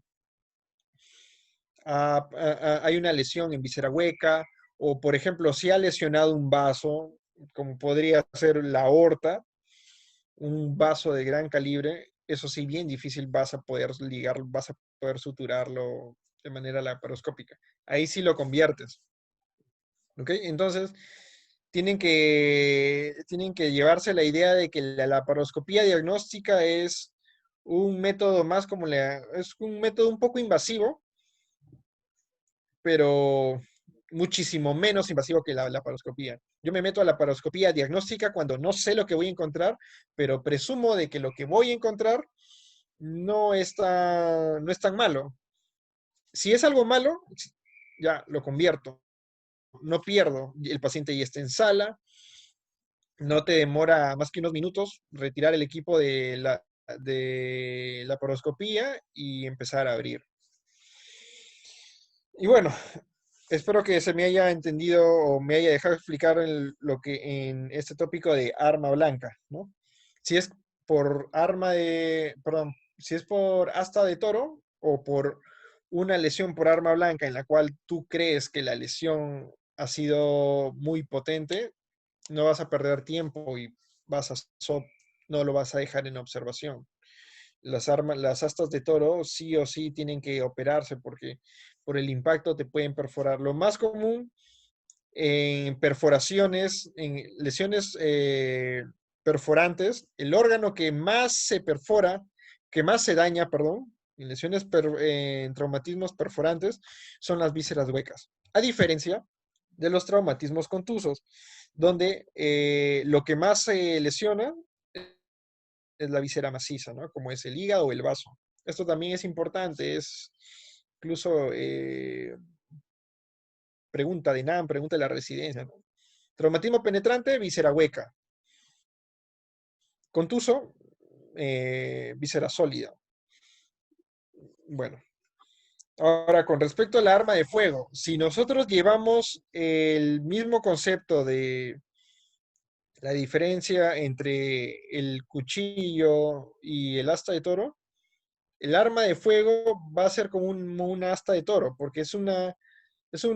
hay una lesión en víscera hueca, o por ejemplo, si ha lesionado un vaso, como podría ser la aorta, un vaso de gran calibre, eso sí, bien difícil vas a poder vas a poder suturarlo de manera laparoscópica. Ahí sí lo conviertes. ¿Ok? Entonces, tienen que llevarse la idea de que la laparoscopía diagnóstica es un método más es un método un poco invasivo, pero muchísimo menos invasivo que la laparoscopía. Yo me meto a la laparoscopía diagnóstica cuando no sé lo que voy a encontrar, pero presumo de que lo que voy a encontrar no es tan malo. Si es algo malo, ya lo convierto. No pierdo. El paciente ya está en sala, no te demora más que unos minutos retirar el equipo de la laparoscopía y empezar a abrir. Y bueno, espero que se me haya entendido o me haya dejado explicar lo que en este tópico de arma blanca, ¿no? Si es perdón, si es por asta de toro o por una lesión por arma blanca en la cual tú crees que la lesión ha sido muy potente, no vas a perder tiempo y no lo vas a dejar en observación. Las astas de toro sí o sí tienen que operarse porque por el impacto te pueden perforar. Lo más común en perforaciones, en lesiones perforantes, el órgano que más se perfora, que más se daña, perdón, en traumatismos perforantes, son las vísceras huecas. A diferencia de los traumatismos contusos, donde lo que más se lesiona es la víscera maciza, ¿no? Como es el hígado o el vaso. Esto también es importante, es incluso pregunta de NAM, pregunta de la residencia, ¿no? Traumatismo penetrante, víscera hueca. Contuso, víscera sólida. Bueno, Ahora, con respecto a la arma de fuego, si nosotros llevamos el mismo concepto de la diferencia entre el cuchillo y el asta de toro, el arma de fuego va a ser como un asta de toro, porque es un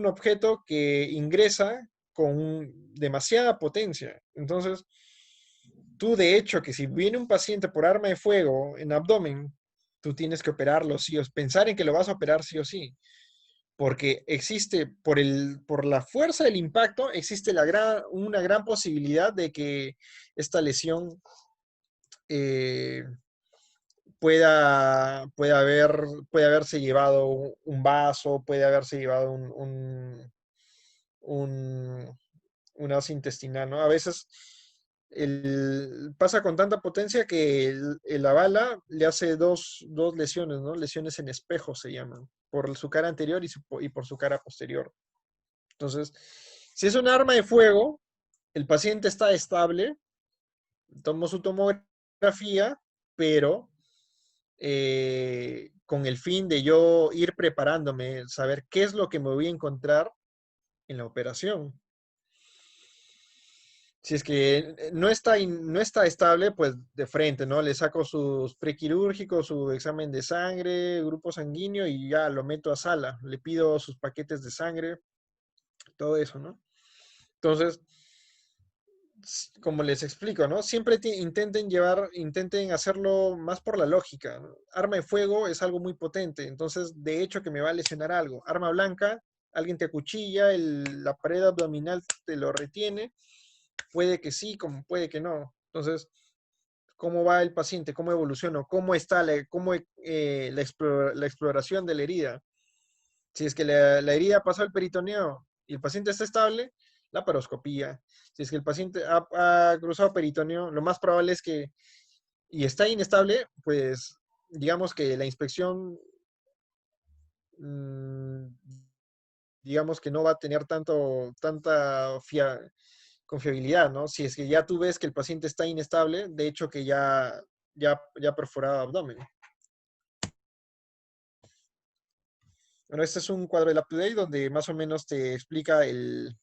objeto que ingresa con demasiada potencia. Entonces, tú de hecho, que si viene un paciente por arma de fuego en abdomen, tú tienes que operarlo sí o sí, pensar en que lo vas a operar sí o sí, porque existe, por la fuerza del impacto, existe una gran posibilidad de que esta lesión eh, puede haberse llevado un vaso, puede haberse llevado un, un as intestinal, ¿no? A veces pasa con tanta potencia que la bala le hace dos lesiones, ¿no? Lesiones en espejo se llaman, por su cara anterior y por su cara posterior. Entonces, si es un arma de fuego, el paciente está estable, tomo su tomografía, pero con el fin de yo ir preparándome, saber qué es lo que me voy a encontrar en la operación. Si es que no está estable, pues de frente, ¿no? Le saco sus prequirúrgicos, su examen de sangre, grupo sanguíneo y ya lo meto a sala. Le pido sus paquetes de sangre, todo eso, ¿no? Entonces, como les explico, ¿no? Siempre intenten hacerlo más por la lógica, ¿no? Arma de fuego es algo muy potente, entonces de hecho que me va a lesionar algo. Arma blanca, alguien te acuchilla, la pared abdominal te lo retiene, puede que sí, como puede que no. Entonces, ¿cómo va el paciente? ¿Cómo evoluciona? ¿Cómo está la exploración de la herida? Si es que la herida pasó al peritoneo y el paciente está estable, la paroscopía. Si es que el paciente ha cruzado peritoneo, lo más probable es que, y está inestable, pues digamos que la inspección, mmm, digamos que no va a tener tanta confiabilidad, ¿no? Si es que ya tú ves que el paciente está inestable, de hecho que ya perforado abdomen. Bueno, este es un cuadro del UpToDate donde más o menos te explica el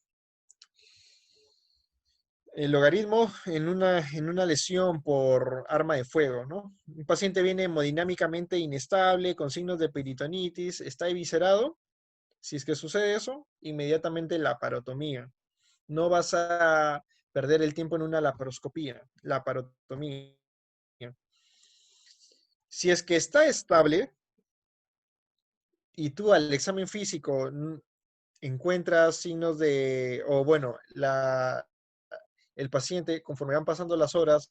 logaritmo en una lesión por arma de fuego, ¿no? Un paciente viene hemodinámicamente inestable, con signos de peritonitis, está eviscerado. Si es que sucede eso, inmediatamente laparotomía. No vas a perder el tiempo en una laparoscopía, laparotomía. Si es que está estable y tú al examen físico encuentras signos de, o bueno, el paciente, conforme van pasando las horas,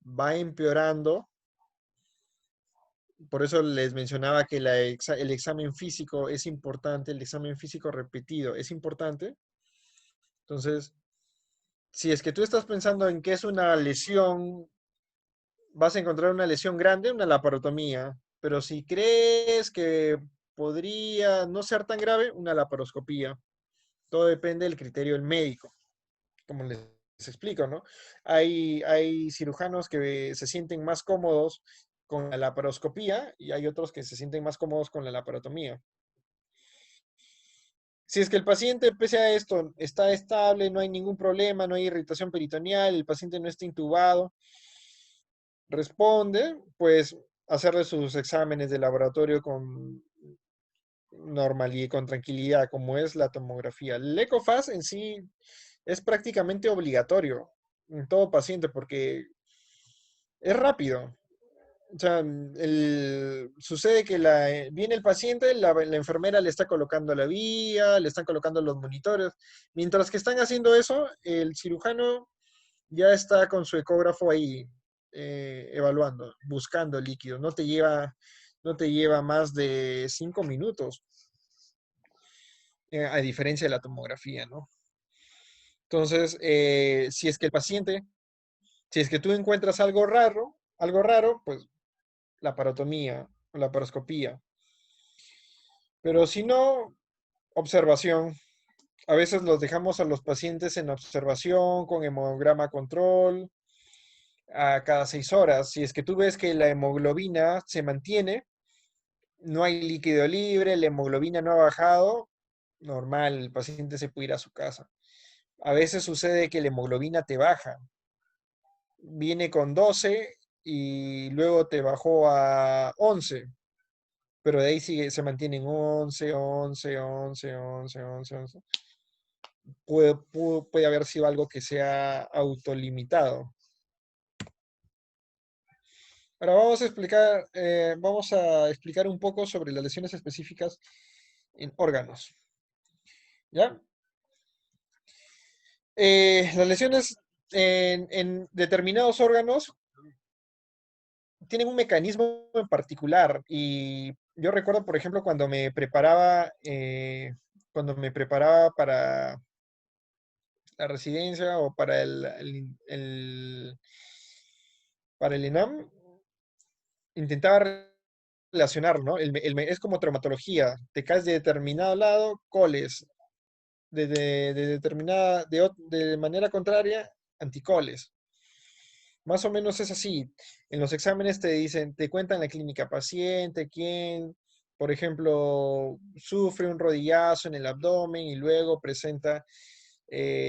va empeorando. Por eso les mencionaba que el examen físico es importante, el examen físico repetido es importante. Entonces, si es que tú estás pensando en que es una lesión, vas a encontrar una lesión grande, una laparotomía. Pero si crees que podría no ser tan grave, una laparoscopía. Todo depende del criterio del médico, como les explico, ¿no? Hay cirujanos que se sienten más cómodos con la laparoscopía y hay otros que se sienten más cómodos con la laparotomía. Si es que el paciente, pese a esto, está estable, no hay ningún problema, no hay irritación peritoneal, el paciente no está intubado, responde, pues hacerle sus exámenes de laboratorio con normal y con tranquilidad, como es la tomografía. El ECOFAST en sí es prácticamente obligatorio en todo paciente porque es rápido. O sea, sucede que viene el paciente, la enfermera le está colocando la vía, le están colocando los monitores. Mientras que están haciendo eso, el cirujano ya está con su ecógrafo ahí evaluando, buscando el líquido. No te lleva más de 5 minutos, a diferencia de la tomografía, ¿no? Entonces, si es que tú encuentras algo raro, pues la parotomía o la paroscopía. Pero si no, observación. A veces los dejamos a los pacientes en observación con hemograma control a cada 6 horas. Si es que tú ves que la hemoglobina se mantiene, no hay líquido libre, la hemoglobina no ha bajado, normal, el paciente se puede ir a su casa. A veces sucede que la hemoglobina te baja, viene con 12 y luego te bajó a 11, pero de ahí sigue, se mantiene en 11, 11, 11, 11, 11, 11. Puede haber sido algo que sea autolimitado. Ahora vamos a explicar un poco sobre las lesiones específicas en órganos. ¿Ya? Las lesiones en determinados órganos tienen un mecanismo en particular y yo recuerdo, por ejemplo, cuando me preparaba para la residencia o para para el ENAM, intentaba relacionar, ¿no? Es como traumatología, te caes de determinado lado, coles, de determinada, de manera contraria, anticoles. Más o menos es así. En los exámenes te dicen, te cuentan la clínica paciente, quién, por ejemplo, sufre un rodillazo en el abdomen y luego presenta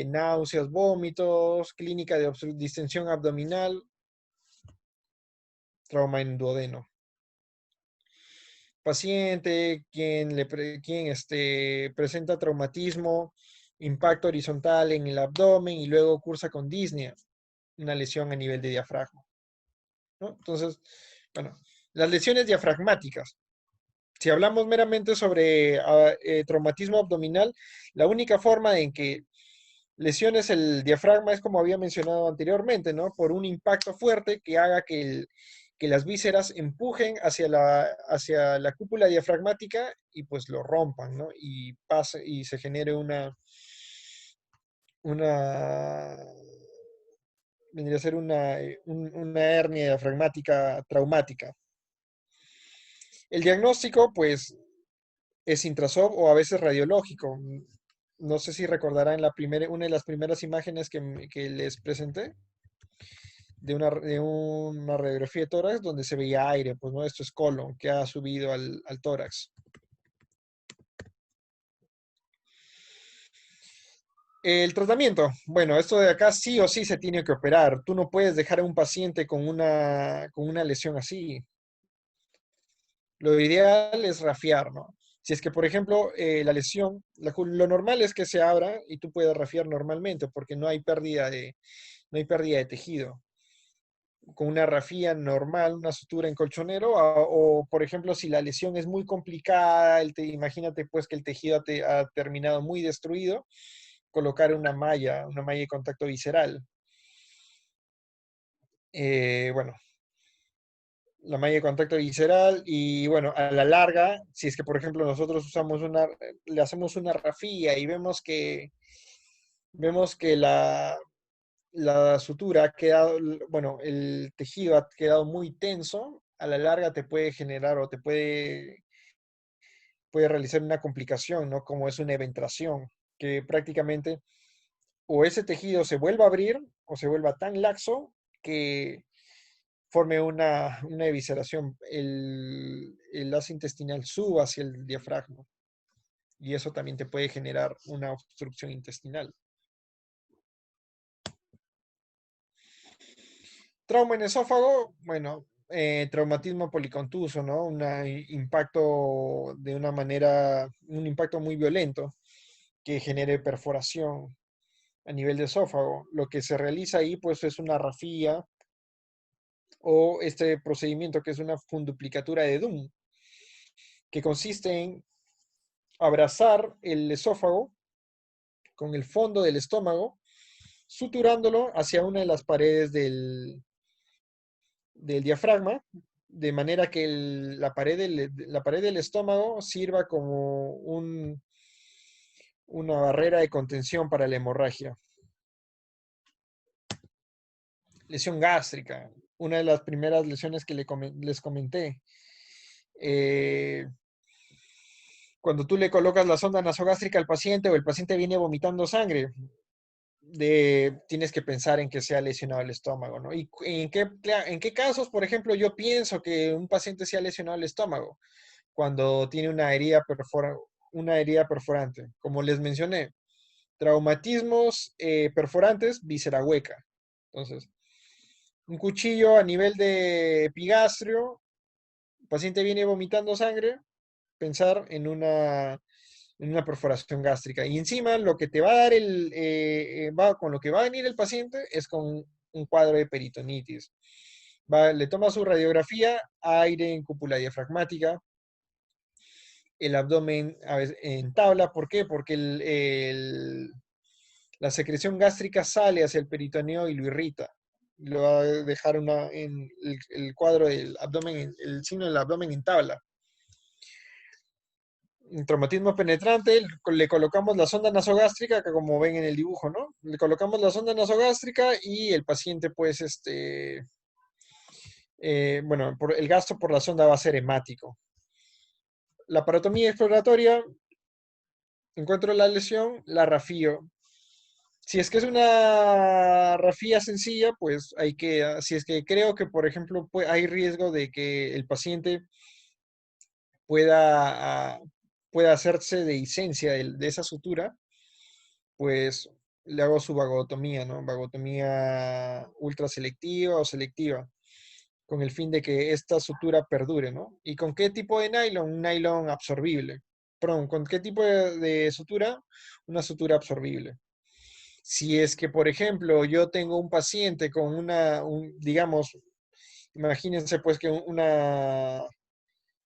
náuseas, vómitos, clínica de distensión abdominal, trauma en duodeno. Paciente, quien presenta traumatismo, impacto horizontal en el abdomen y luego cursa con disnea, una lesión a nivel de diafragma, ¿no? Entonces, bueno, las lesiones diafragmáticas. Si hablamos meramente sobre traumatismo abdominal, la única forma en que lesiones el diafragma es como había mencionado anteriormente, ¿no? Por un impacto fuerte que haga que las vísceras empujen hacia la cúpula diafragmática y pues lo rompan, ¿no? Y se genere una, vendría a ser una hernia diafragmática traumática. El diagnóstico, pues, es intrasob o a veces radiológico. No sé si recordarán una de las primeras imágenes que les presenté de una radiografía de tórax donde se veía aire, pues no, esto es colon que ha subido al tórax. El tratamiento, bueno, esto de acá sí o sí se tiene que operar. Tú no puedes dejar a un paciente con una lesión así. Lo ideal es rafiar, ¿no? Si es que, por ejemplo, la lesión, lo normal es que se abra y tú puedes rafiar normalmente porque no hay pérdida de tejido. Con una rafía normal, una sutura en colchonero, o por ejemplo, si la lesión es muy complicada, imagínate pues que el tejido ha terminado muy destruido, colocar una malla de contacto visceral. Bueno, la malla de contacto visceral y bueno, a la larga, si es que por ejemplo nosotros le hacemos una rafía y vemos que la sutura ha quedado, bueno, el tejido ha quedado muy tenso, a la larga te puede generar o puede realizar una complicación, ¿no? Como es una eventración, que prácticamente o ese tejido se vuelva a abrir o se vuelva tan laxo que forme una evisceración. El asa intestinal suba hacia el diafragma y eso también te puede generar una obstrucción intestinal. Trauma en esófago, bueno, traumatismo policontuso, ¿no? Impacto un impacto muy violento que genere perforación a nivel de esófago. Lo que se realiza ahí, pues, es una rafía o este procedimiento que es una funduplicatura de Dunn, que consiste en abrazar el esófago con el fondo del estómago, suturándolo hacia una de las paredes del diafragma, de manera que la pared del estómago sirva como una barrera de contención para la hemorragia. Lesión gástrica, una de las primeras lesiones que les comenté. Eh, Cuando tú le colocas la sonda nasogástrica al paciente o el paciente viene vomitando sangre, tienes que pensar en que se ha lesionado el estómago, ¿no? ¿Y en qué casos, por ejemplo, yo pienso que un paciente se ha lesionado el estómago? cuando tiene una herida perforante. Como les mencioné, traumatismos perforantes, víscera hueca. Entonces, un cuchillo a nivel de epigastrio, el paciente viene vomitando sangre, pensar en una perforación gástrica. Y encima lo que te va a dar con lo que va a venir el paciente es con un cuadro de peritonitis. Le toma su radiografía, aire en cúpula diafragmática, el abdomen a veces en tabla. ¿Por qué? Porque la secreción gástrica sale hacia el peritoneo y lo irrita. Lo va a dejar en el cuadro del abdomen, el signo del abdomen en tabla. Un traumatismo penetrante, le colocamos la sonda nasogástrica, que como ven en el dibujo, ¿no? Le colocamos la sonda nasogástrica y el paciente, pues, bueno, el gasto por la sonda va a ser hemático. La parotomía exploratoria, encuentro la lesión, la rafío. Si es que es una rafía sencilla, pues hay que, si es que creo que, por ejemplo, hay riesgo de que el paciente pueda, pueda hacerse de dehiscencia de esa sutura, pues le hago su vagotomía, ¿no? Vagotomía ultraselectiva o selectiva, con el fin de que esta sutura perdure, ¿no? ¿Y con qué tipo de nylon? Un nylon absorbible. Perdón, ¿con qué tipo de sutura? Una sutura absorbible. Si es que, por ejemplo, yo tengo un paciente con digamos, imagínense pues que una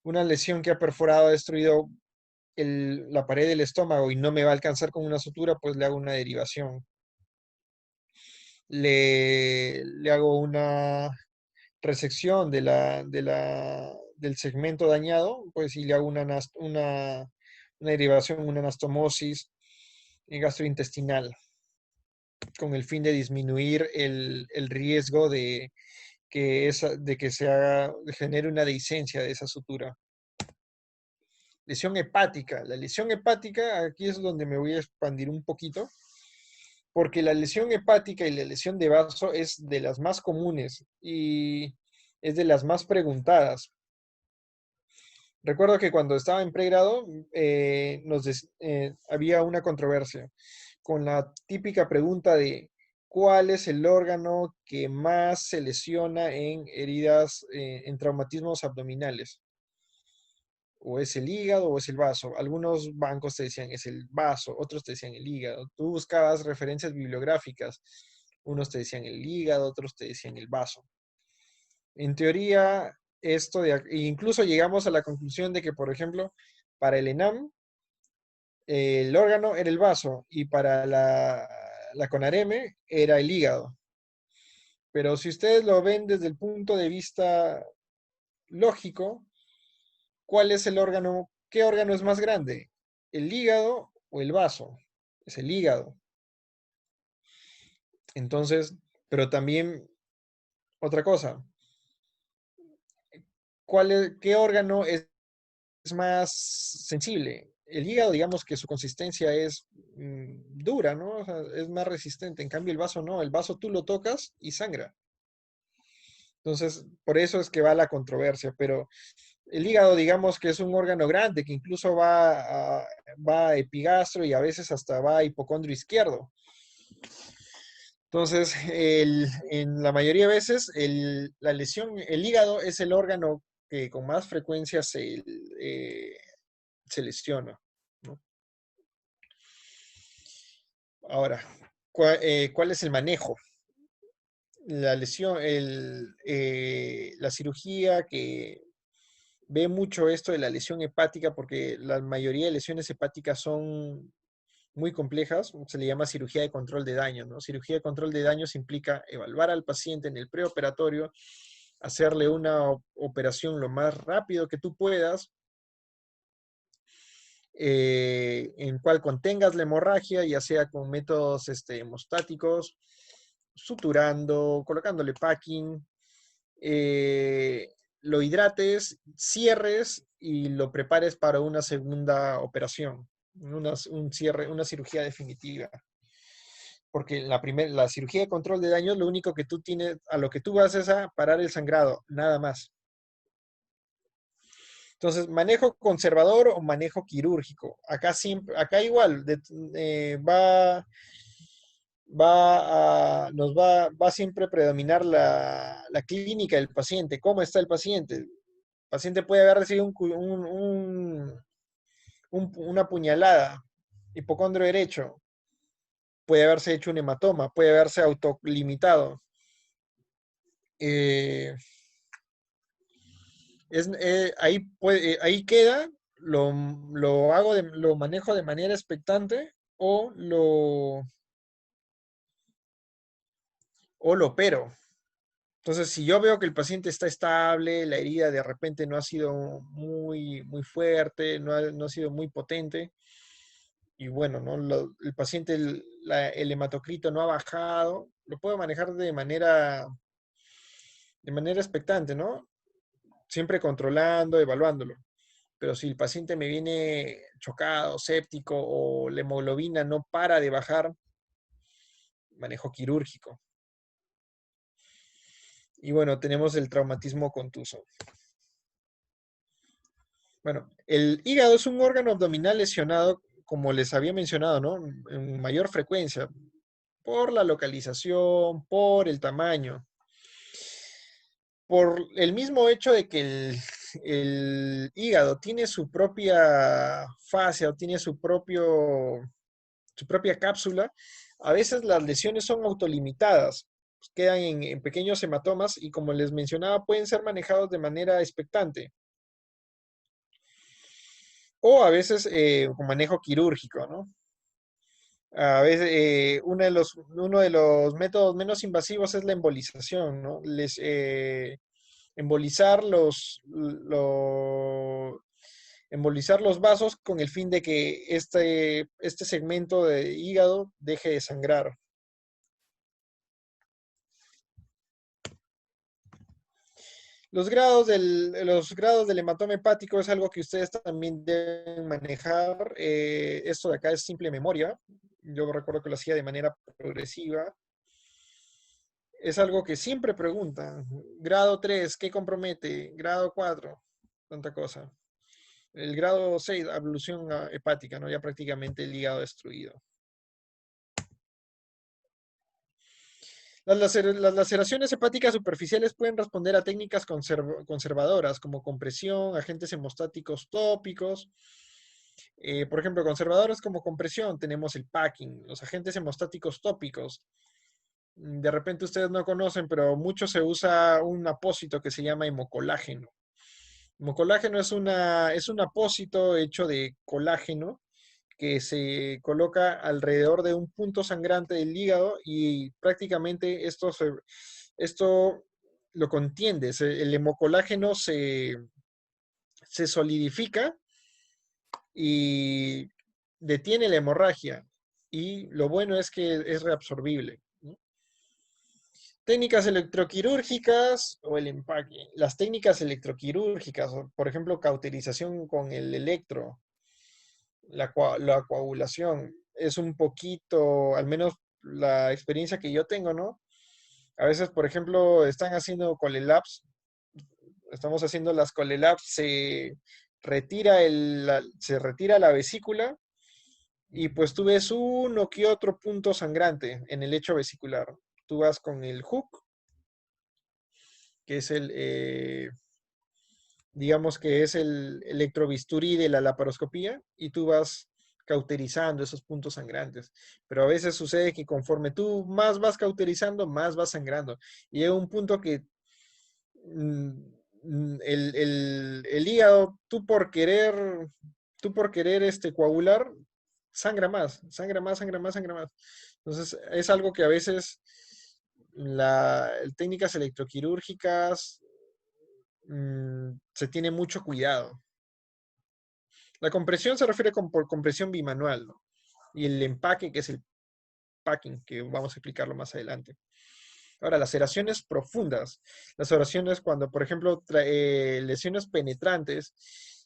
lesión que ha perforado, ha destruido la pared del estómago y no me va a alcanzar con una sutura, pues le hago una derivación. Le hago una resección del segmento dañado, pues y le hago una derivación, una anastomosis gastrointestinal, con el fin de disminuir el riesgo de que genere una dehiscencia de esa sutura. Lesión hepática. La lesión hepática, aquí es donde me voy a expandir un poquito, porque la lesión hepática y la lesión de vaso es de las más comunes y es de las más preguntadas. Recuerdo que cuando estaba en pregrado había una controversia con la típica pregunta de ¿cuál es el órgano que más se lesiona en heridas, en traumatismos abdominales? O es el hígado o es el vaso. Algunos bancos te decían es el vaso, otros te decían el hígado. Tú buscabas referencias bibliográficas, unos te decían el hígado, otros te decían el vaso. En teoría, incluso llegamos a la conclusión de que, por ejemplo, para el ENAM, el órgano era el vaso y para la CONAREME era el hígado. Pero si ustedes lo ven desde el punto de vista lógico, ¿cuál es el órgano? ¿Qué órgano es más grande? ¿El hígado o el vaso? Es el hígado. Entonces, pero también otra cosa, ¿qué órgano es más sensible? El hígado, digamos que su consistencia es dura, ¿no? O sea, es más resistente. En cambio, el vaso no. El vaso tú lo tocas y sangra. Entonces, por eso es que va la controversia. Pero el hígado, digamos que es un órgano grande, que incluso va a epigastro y a veces hasta va a hipocondrio izquierdo. Entonces, en la mayoría de veces, la lesión, el hígado es el órgano que con más frecuencia se lesiona, ¿no? Ahora, ¿cuál es el manejo? La lesión, la cirugía que ve mucho esto de la lesión hepática, porque la mayoría de lesiones hepáticas son muy complejas, se le llama cirugía de control de daño, ¿no? Cirugía de control de daños implica evaluar al paciente en el preoperatorio, hacerle una operación lo más rápido que tú puedas, en cual contengas la hemorragia, ya sea con métodos hemostáticos, suturando, colocándole packing, lo hidrates, cierres y lo prepares para una segunda operación, un cierre, una cirugía definitiva. Porque la cirugía de control de daños, lo único que tú tienes, a lo que tú vas es a parar el sangrado, nada más. Entonces, manejo conservador o manejo quirúrgico. Acá, siempre, acá igual, va a siempre predominar la clínica del paciente. ¿Cómo está el paciente? El paciente puede haber recibido una puñalada, hipocondrio derecho, puede haberse hecho un hematoma, puede haberse autolimitado. Eh, ahí queda, lo manejo de manera expectante o lo opero. Entonces, si yo veo que el paciente está estable, la herida de repente no ha sido muy, muy fuerte, no ha sido muy potente, y bueno, ¿no? El paciente, el hematocrito no ha bajado, lo puedo manejar de manera expectante, ¿no? Siempre controlando, evaluándolo. Pero si el paciente me viene chocado, séptico o la hemoglobina no para de bajar, manejo quirúrgico. Y bueno, tenemos el traumatismo contuso. Bueno, el hígado es un órgano abdominal lesionado, como les había mencionado, ¿no? En mayor frecuencia, por la localización, por el tamaño, por el mismo hecho de que el hígado tiene su propia fascia o tiene su propia cápsula, a veces las lesiones son autolimitadas, pues, quedan en pequeños hematomas y como les mencionaba, pueden ser manejados de manera expectante o a veces con manejo quirúrgico, ¿no? A veces uno de los métodos menos invasivos es la embolización, ¿no? Embolizar embolizar los vasos con el fin de que este segmento de hígado deje de sangrar. Los grados del hematoma hepático es algo que ustedes también deben manejar. Esto de acá es simple memoria. Yo recuerdo que lo hacía de manera progresiva. Es algo que siempre preguntan. Grado 3, ¿qué compromete? Grado 4, tanta cosa. El grado 6, ablución hepática, ¿no? Ya prácticamente el hígado destruido. Las laceraciones hepáticas superficiales pueden responder a técnicas conservadoras como compresión, agentes hemostáticos tópicos. Por ejemplo, conservadores como compresión, tenemos el packing, los agentes hemostáticos tópicos. De repente ustedes no conocen, pero mucho se usa un apósito que se llama hemocolágeno. Hemocolágeno es un apósito hecho de colágeno que se coloca alrededor de un punto sangrante del hígado y prácticamente esto lo contiende. El hemocolágeno se solidifica y detiene la hemorragia. Y lo bueno es que es reabsorbible, ¿no? Técnicas electroquirúrgicas o el empaque. Las técnicas electroquirúrgicas, por ejemplo, cauterización con el electro, la coagulación, es un poquito, al menos la experiencia que yo tengo, ¿no? A veces, por ejemplo, están haciendo colelabs, estamos haciendo las colelabs, se retira la vesícula y pues tú ves uno que otro punto sangrante en el lecho vesicular. Tú vas con el hook, que es digamos que es el electrobisturí de la laparoscopía, y tú vas cauterizando esos puntos sangrantes. Pero a veces sucede que conforme tú más vas cauterizando, más vas sangrando. Y llega un punto que mm, el hígado, tú por querer coagular, sangra más, sangra más, sangra más, sangra más. Entonces, es algo que a veces técnicas electroquirúrgicas se tiene mucho cuidado. La compresión se refiere por compresión bimanual, ¿no? Y el empaque, que es el packing, que vamos a explicarlo más adelante. Ahora, laceraciones profundas. Las oraciones cuando, por ejemplo, lesiones penetrantes,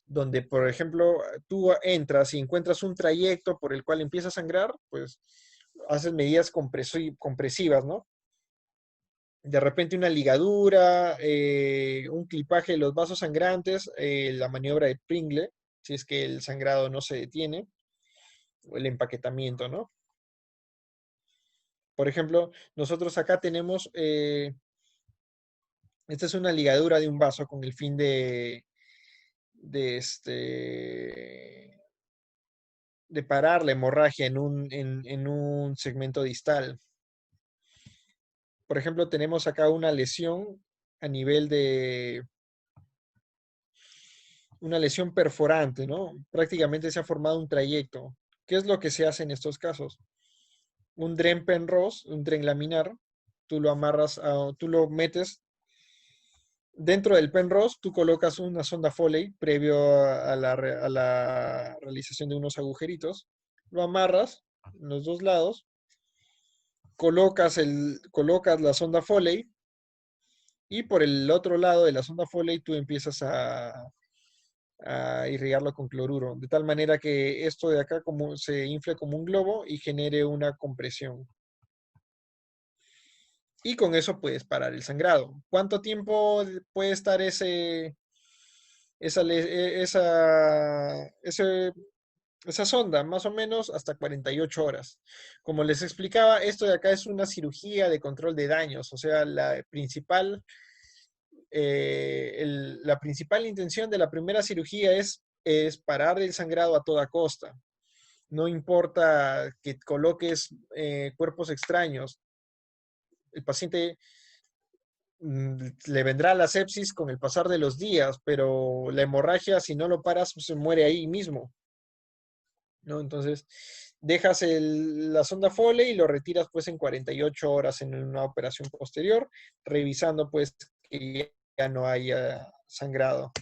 donde, por ejemplo, tú entras y encuentras un trayecto por el cual empieza a sangrar, pues haces medidas compresivas, ¿no? de repente una ligadura, un clipaje de los vasos sangrantes, la maniobra de Pringle, si es que el sangrado no se detiene, o el empaquetamiento, ¿no? Por ejemplo, nosotros acá tenemos, esta es una ligadura de un vaso con el fin de, de parar la hemorragia en un segmento distal. Por ejemplo, tenemos acá una lesión a nivel de una lesión perforante, ¿no? Prácticamente se ha formado un trayecto. ¿Qué es lo que se hace en estos casos? Un dren Penrose, un dren laminar, tú lo amarras, tú lo metes dentro del Penrose, tú colocas una sonda Foley previo a la realización de unos agujeritos, lo amarras en los dos lados, colocas la sonda Foley y por el otro lado de la sonda Foley tú empiezas a irrigarlo con cloruro, de tal manera que esto de acá como se infle como un globo y genere una compresión. Y con eso puedes parar el sangrado. ¿Cuánto tiempo puede estar esa sonda? Más o menos hasta 48 horas. Como les explicaba, esto de acá es una cirugía de control de daños, o sea, la principal intención de la primera cirugía es parar el sangrado a toda costa. No importa que coloques cuerpos extraños, el paciente le vendrá la sepsis con el pasar de los días, pero la hemorragia, si no lo paras, pues, se muere ahí mismo, ¿no? Entonces, dejas la sonda Foley y lo retiras pues en 48 horas en una operación posterior, revisando pues que ya no haya sangrado.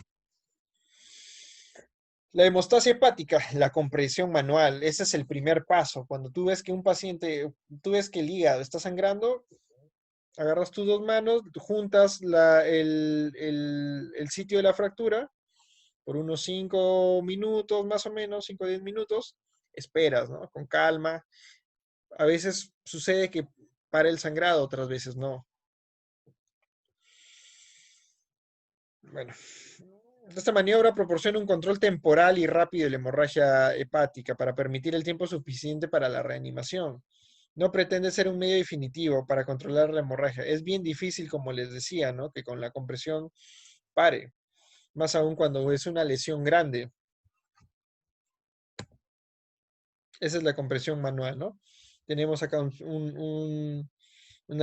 La hemostasia hepática, la compresión manual, ese es el primer paso. Cuando tú ves que tú ves que el hígado está sangrando, agarras tus dos manos, juntas el sitio de la fractura por unos 5 minutos, más o menos, 5 o 10 minutos, esperas, ¿no? Con calma. A veces sucede que para el sangrado, otras veces no. Bueno, esta maniobra proporciona un control temporal y rápido de la hemorragia hepática para permitir el tiempo suficiente para la reanimación. No pretende ser un medio definitivo para controlar la hemorragia. Es bien difícil, como les decía, ¿no? Que con la compresión pare, más aún cuando es una lesión grande. Esa es la compresión manual, ¿no? Tenemos acá una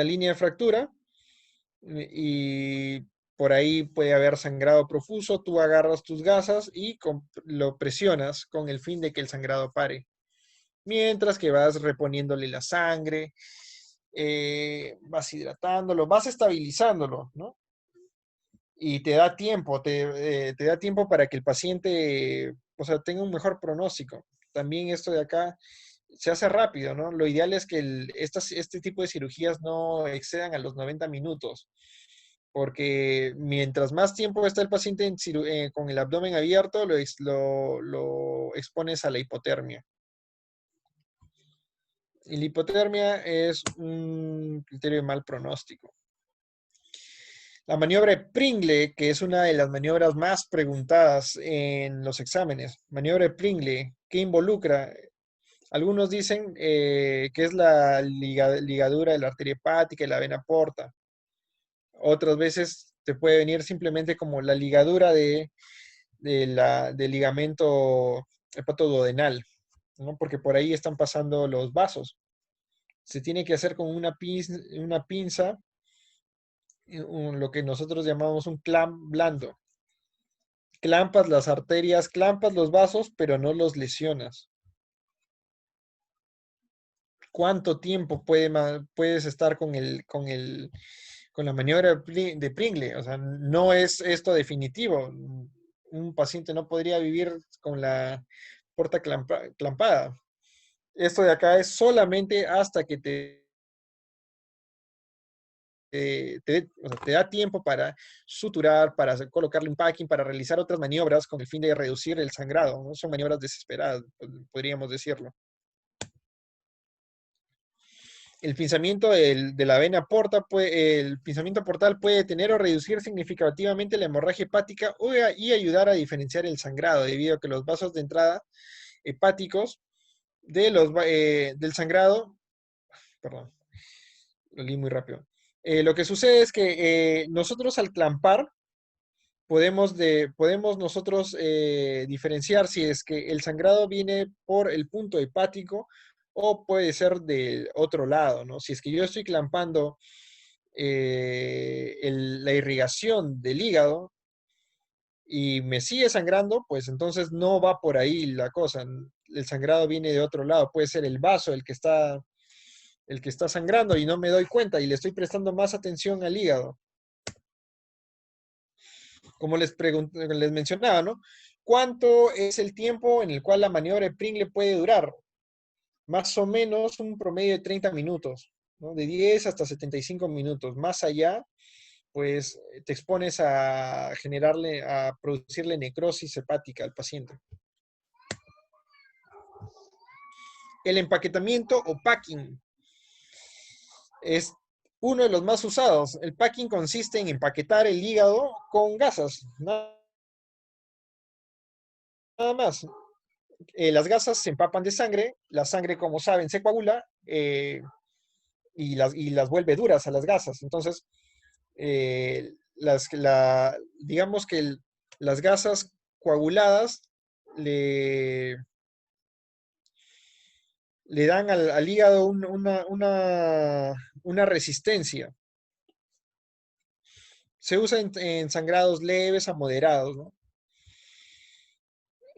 línea de fractura y por ahí puede haber sangrado profuso, tú agarras tus gasas y lo presionas con el fin de que el sangrado pare. Mientras que vas reponiéndole la sangre, vas hidratándolo, vas estabilizándolo, ¿no? Y te da tiempo para que el paciente, o sea, tenga un mejor pronóstico. También esto de acá se hace rápido, ¿no? Lo ideal es que este tipo de cirugías no excedan a los 90 minutos, porque mientras más tiempo está el paciente con el abdomen abierto, lo expones a la hipotermia. Y la hipotermia es un criterio de mal pronóstico. La maniobra de Pringle, que es una de las maniobras más preguntadas en los exámenes. Maniobra de Pringle, ¿qué involucra? Algunos dicen que es la ligadura de la arteria hepática y la vena porta. Otras veces te puede venir simplemente como la ligadura del ligamento hepatoduodenal, ¿no? Porque por ahí están pasando los vasos. Se tiene que hacer con una pinza, lo que nosotros llamamos un clamp blando. Clampas las arterias, clampas los vasos, pero no los lesionas. ¿Cuánto tiempo puedes estar con la maniobra de Pringle? O sea, no es esto definitivo. Un paciente no podría vivir con la puerta clampada. Esto de acá es solamente hasta que o sea, te da tiempo para suturar, para colocarle un packing, para realizar otras maniobras con el fin de reducir el sangrado, ¿no? Son maniobras desesperadas, podríamos decirlo. El pinzamiento de la vena porta el pinzamiento portal puede detener o reducir significativamente la hemorragia hepática y ayudar a diferenciar el sangrado, debido a que los vasos de entrada hepáticos del sangrado, perdón, lo leí muy rápido. Lo que sucede es que nosotros al clampar podemos nosotros diferenciar si es que el sangrado viene por el punto hepático o puede ser del otro lado, ¿no? Si es que yo estoy clampando la irrigación del hígado y me sigue sangrando, pues entonces no va por ahí la cosa. El sangrado viene de otro lado, puede ser el vaso el que está sangrando y no me doy cuenta y le estoy prestando más atención al hígado. Como les mencionaba, ¿no? ¿Cuánto es el tiempo en el cual la maniobra de Pringle puede durar? Más o menos un promedio de 30 minutos, ¿no? De 10 hasta 75 minutos. Más allá, pues te expones a producirle necrosis hepática al paciente. El empaquetamiento o packing es uno de los más usados. El packing consiste en empaquetar el hígado con gasas, nada más. Las gasas se empapan de sangre, la sangre, como saben, se coagula y las vuelve duras a las gasas. Entonces, digamos que las gasas coaguladas le, le dan al hígado una resistencia. Se usa en sangrados leves a moderados, ¿no?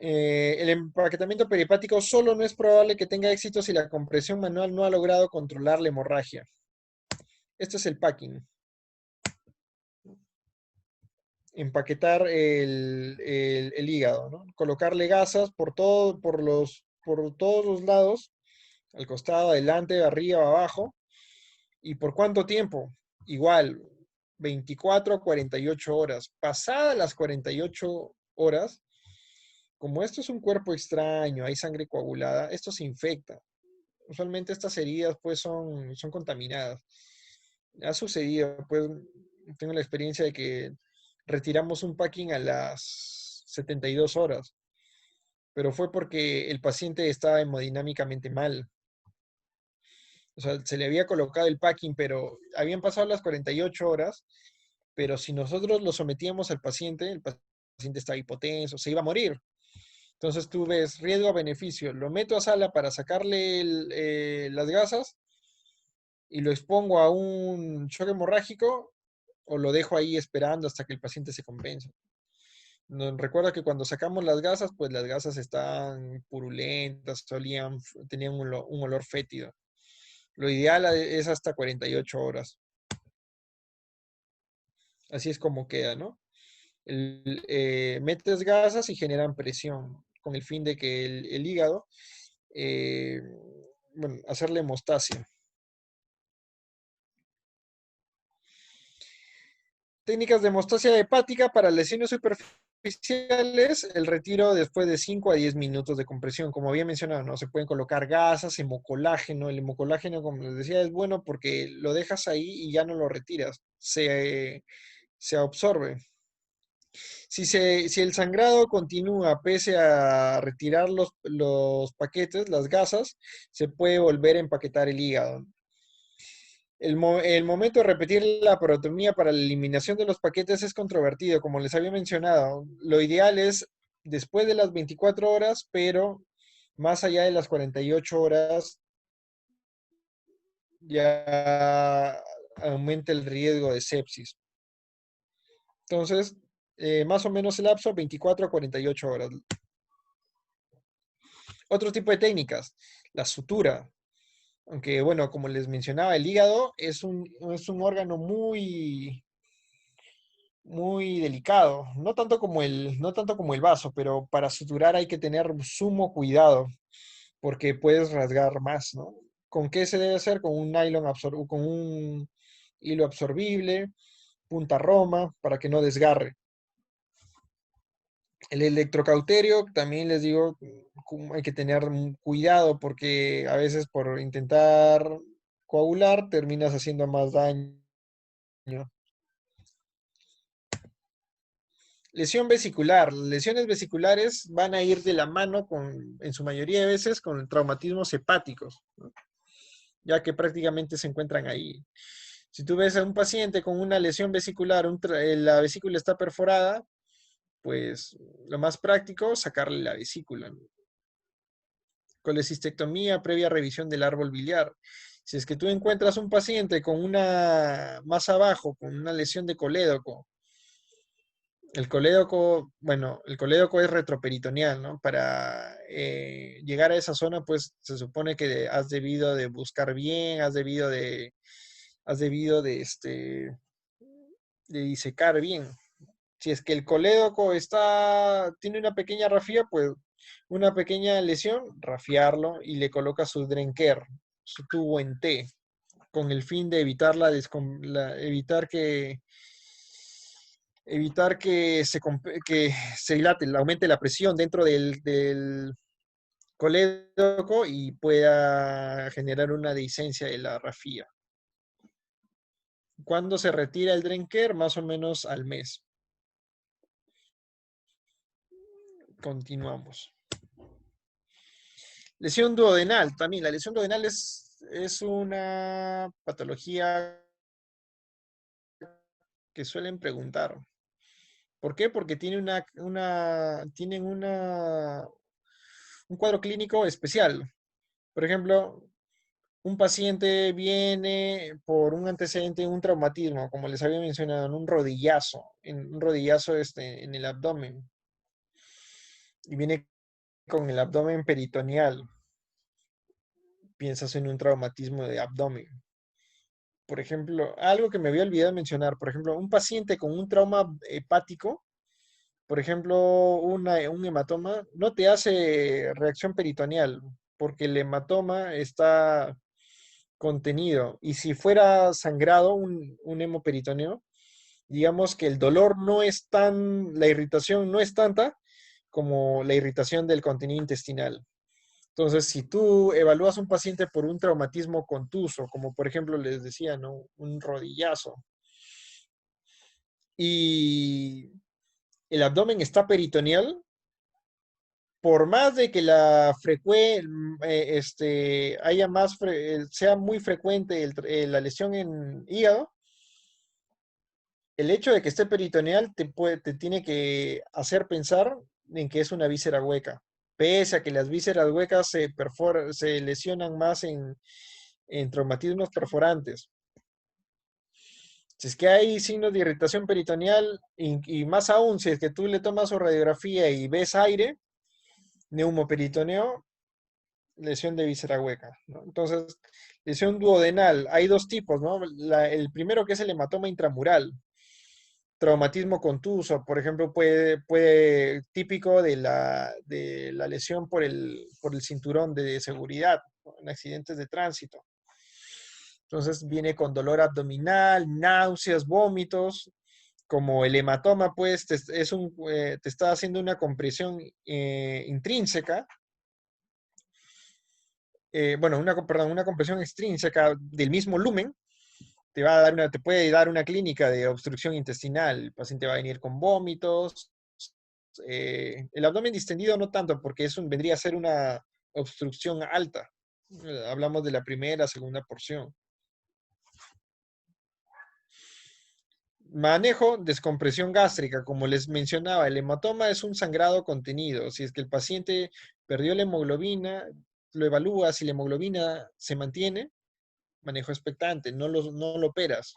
El empaquetamiento peripático solo no es probable que tenga éxito si la compresión manual no ha logrado controlar la hemorragia. Este es el packing. Empaquetar el hígado, ¿no? Colocarle gasas por todos los lados, al costado, adelante, arriba, abajo. ¿Y por cuánto tiempo? Igual, 24 a 48 horas. Pasadas las 48 horas, como esto es un cuerpo extraño, hay sangre coagulada, esto se infecta. Usualmente estas heridas pues son contaminadas. Ha sucedido, pues tengo la experiencia de que retiramos un packing a las 72 horas, pero fue porque el paciente estaba hemodinámicamente mal. O sea, se le había colocado el packing, pero habían pasado las 48 horas, pero si nosotros lo sometíamos al paciente, el paciente estaba hipotenso, se iba a morir. Entonces tú ves riesgo a beneficio, lo meto a sala para sacarle las gasas y lo expongo a un shock hemorrágico o lo dejo ahí esperando hasta que el paciente se compense. Recuerdo que cuando sacamos las gasas, pues las gasas estaban purulentas, tenían un olor fétido. Lo ideal es hasta 48 horas. Así es como queda, ¿no? Metes gasas y generan presión con el fin de que el hígado, eh, bueno, hacerle hemostasia. Técnicas de hemostasia hepática para lesiones superficiales, el retiro después de 5 a 10 minutos de compresión. Como había mencionado, ¿no? Se pueden colocar gasas, hemocolágeno. El hemocolágeno, como les decía, es bueno porque lo dejas ahí y ya no lo retiras. Se absorbe. Si el sangrado continúa pese a retirar los paquetes, las gasas, se puede volver a empaquetar el hígado. El momento de repetir la porotomía para la eliminación de los paquetes es controvertido, como les había mencionado. Lo ideal es después de las 24 horas, pero más allá de las 48 horas ya aumenta el riesgo de sepsis. Entonces, más o menos el lapso 24 a 48 horas. Otro tipo de técnicas, la sutura. Aunque, bueno, como les mencionaba, el hígado es un órgano muy delicado, no tanto como el vaso, pero para suturar hay que tener sumo cuidado, porque puedes rasgar más, ¿no? ¿Con qué se debe hacer? Con un con un hilo absorbible, punta roma, para que no desgarre. El electrocauterio, también les digo, hay que tener cuidado porque a veces por intentar coagular, terminas haciendo más daño. Lesión vesicular. Las lesiones vesiculares van a ir de la mano en su mayoría de veces con traumatismos hepáticos, ¿no? Ya que prácticamente se encuentran ahí. Si tú ves a un paciente con una lesión vesicular, la vesícula está perforada, pues lo más práctico, sacarle la vesícula, ¿no? Colecistectomía previa revisión del árbol biliar. Si es que tú encuentras un paciente con una más abajo, con una lesión de colédoco, el colédoco, bueno, el colédoco es retroperitoneal, ¿no? Para llegar a esa zona, pues se supone que has debido de buscar bien, has debido de disecar bien. Si es que el colédoco tiene una pequeña rafía, pues una pequeña lesión, rafiarlo y le coloca su Drenker, su tubo en T, con el fin de evitar que se dilate, aumente la presión dentro del colédoco y pueda generar una dehiscencia de la rafía. ¿Cuándo se retira el Drenker? Más o menos al mes. Continuamos. Lesión duodenal, también. La lesión duodenal es una patología que suelen preguntar. ¿Por qué? Porque tienen un cuadro clínico especial. Por ejemplo, un paciente viene por un antecedente, un traumatismo, como les había mencionado, en un rodillazo en el abdomen, y viene con el abdomen peritoneal. Piensas en un traumatismo de abdomen. Por ejemplo, algo que me había olvidado mencionar, por ejemplo, un paciente con un trauma hepático, por ejemplo, un hematoma, no te hace reacción peritoneal, porque el hematoma está contenido. Y si fuera sangrado, un hemoperitoneo, digamos que el dolor no es la irritación no es tanta como la irritación del contenido intestinal. Entonces, si tú evalúas a un paciente por un traumatismo contuso, como por ejemplo les decía, ¿no? Un rodillazo, y el abdomen está peritoneal, por más de que sea muy frecuente la lesión en hígado, el hecho de que esté peritoneal te tiene que hacer pensar en que es una víscera hueca, pese a que las vísceras huecas se lesionan más en traumatismos perforantes. Si es que hay signos de irritación peritoneal y más aún si es que tú le tomas su radiografía y ves aire, neumoperitoneo, lesión de víscera hueca, ¿no? Entonces, lesión duodenal, hay dos tipos, ¿no? El primero que es el hematoma intramural, traumatismo contuso, por ejemplo, puede típico de la lesión por el cinturón de seguridad, ¿no? En accidentes de tránsito. Entonces viene con dolor abdominal, náuseas, vómitos, como el hematoma, pues te está haciendo una compresión intrínseca, bueno, una compresión extrínseca del mismo lumen, te puede dar una clínica de obstrucción intestinal. El paciente va a venir con vómitos, el abdomen distendido no tanto, porque vendría a ser una obstrucción alta. Hablamos de la primera, segunda porción. Manejo, descompresión gástrica, como les mencionaba, el hematoma es un sangrado contenido. Si es que el paciente perdió la hemoglobina, lo evalúas, si la hemoglobina se mantiene, manejo expectante, no lo operas.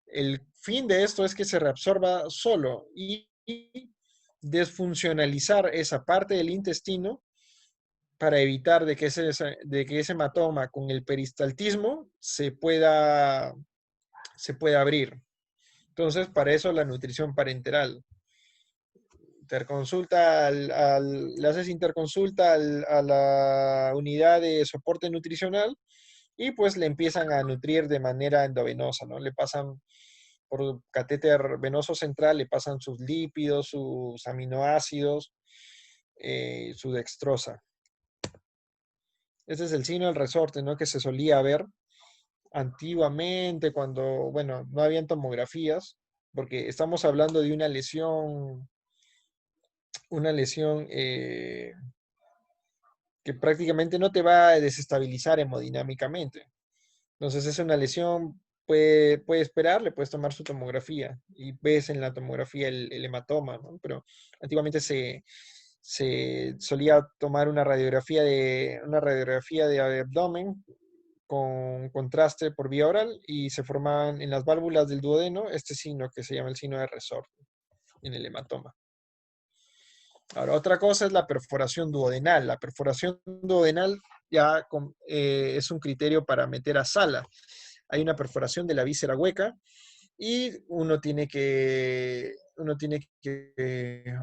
El fin de esto es que se reabsorba solo y desfuncionalizar esa parte del intestino para evitar de que ese hematoma con el peristaltismo se pueda abrir. Entonces, para eso la nutrición parenteral. Le haces interconsulta a la unidad de soporte nutricional y pues le empiezan a nutrir de manera endovenosa, ¿no? Le pasan por catéter venoso central, le pasan sus lípidos, sus aminoácidos, su dextrosa. Ese es el signo del resorte, ¿no? Que se solía ver antiguamente cuando, bueno, no habían tomografías, porque estamos hablando de una lesión que prácticamente no te va a desestabilizar hemodinámicamente. Entonces es una lesión, puede esperar, le puedes tomar su tomografía y ves en la tomografía el hematoma, ¿no? Pero antiguamente se solía tomar una radiografía de abdomen con contraste por vía oral y se formaban en las válvulas del duodeno este signo que se llama el signo de resorte en el hematoma. Ahora, otra cosa es la perforación duodenal. La perforación duodenal es un criterio para meter a sala. Hay una perforación de la víscera hueca y uno tiene que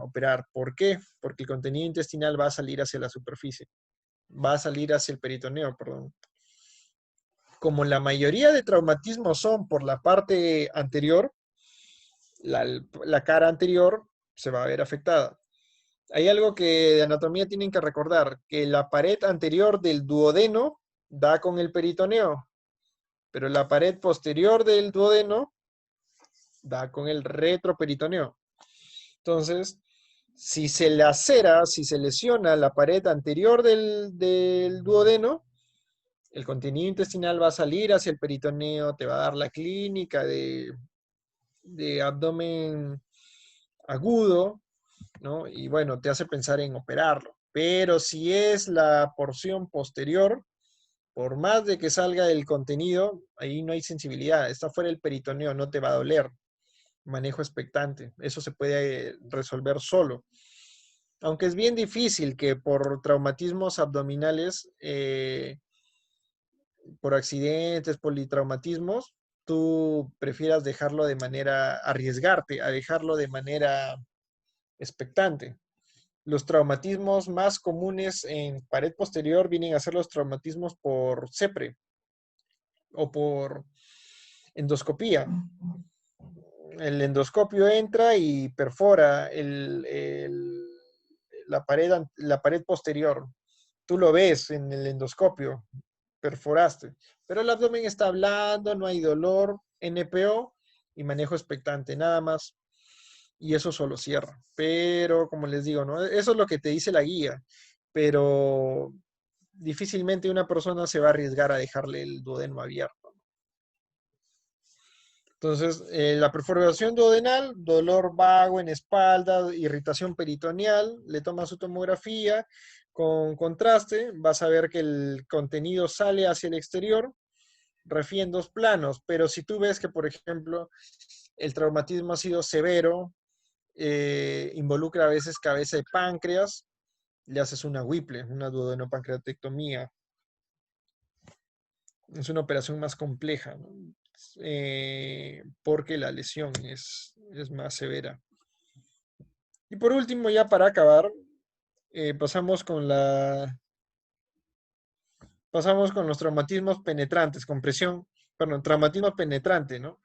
operar. ¿Por qué? Porque el contenido intestinal va a salir hacia la superficie, va a salir hacia el peritoneo, perdón. Como la mayoría de traumatismos son por la parte anterior, la cara anterior se va a ver afectada. Hay algo que de anatomía tienen que recordar, que la pared anterior del duodeno da con el peritoneo, pero la pared posterior del duodeno da con el retroperitoneo. Entonces, si se lacera, si se lesiona la pared anterior del duodeno, el contenido intestinal va a salir hacia el peritoneo, te va a dar la clínica de abdomen agudo, ¿no? Y bueno, te hace pensar en operarlo. Pero si es la porción posterior, por más de que salga el contenido, ahí no hay sensibilidad. Está fuera del peritoneo, no te va a doler. Manejo expectante. Eso se puede resolver solo. Aunque es bien difícil que por traumatismos abdominales, por accidentes, politraumatismos, tú prefieras dejarlo de manera, arriesgarte a dejarlo de manera expectante. Los traumatismos más comunes en pared posterior vienen a ser los traumatismos por CEPRE o por endoscopía. El endoscopio entra y perfora la pared posterior. Tú lo ves en el endoscopio, perforaste. Pero el abdomen está blando, no hay dolor, NPO y manejo expectante, nada más. Y eso solo cierra. Pero, como les digo, ¿no? Eso es lo que te dice la guía. Pero difícilmente una persona se va a arriesgar a dejarle el duodeno abierto. Entonces, la perforación duodenal, dolor vago en espalda, irritación peritoneal, le toma su tomografía con contraste, vas a ver que el contenido sale hacia el exterior, refiere en dos planos, pero si tú ves que, por ejemplo, el traumatismo ha sido severo, involucra a veces cabeza y páncreas, le haces una Whipple, una duodenopancreatectomía. Es una operación más compleja, ¿no? Porque la lesión es más severa. Y por último, ya para acabar, pasamos con los traumatismos penetrantes, traumatismo penetrante, ¿no?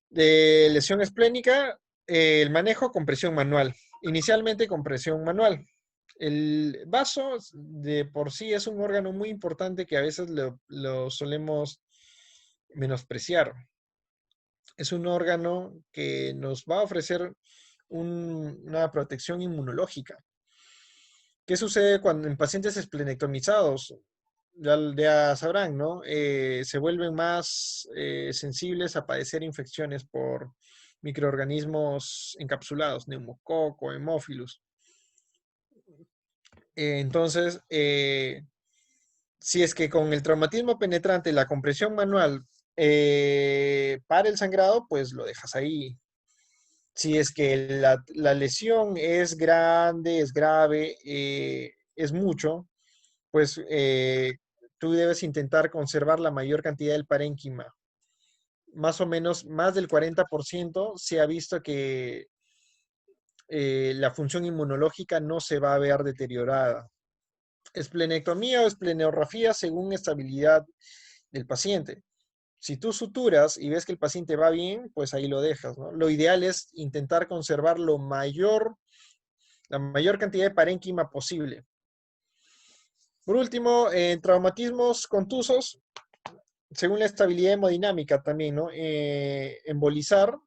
De lesión esplénica, el manejo con presión manual. Inicialmente con presión manual. El vaso de por sí es un órgano muy importante que a veces lo solemos menospreciar. Es un órgano que nos va a ofrecer una protección inmunológica. ¿Qué sucede cuando en pacientes esplenectomizados? Ya sabrán, ¿no? Se vuelven más sensibles a padecer infecciones por microorganismos encapsulados, neumococo, hemófilus. Entonces, si es que con el traumatismo penetrante, la compresión manual para el sangrado, pues lo dejas ahí. Si es que la lesión es grande, es grave, es mucho, pues tú debes intentar conservar la mayor cantidad del parénquima. Más o menos, más del 40% se ha visto que la función inmunológica no se va a ver deteriorada. Esplenectomía o espleneografía según estabilidad del paciente. Si tú suturas y ves que el paciente va bien, pues ahí lo dejas, ¿no? Lo ideal es intentar conservar la mayor cantidad de parénquima posible. Por último, en traumatismos contusos, según la estabilidad hemodinámica también, ¿no? Embolizar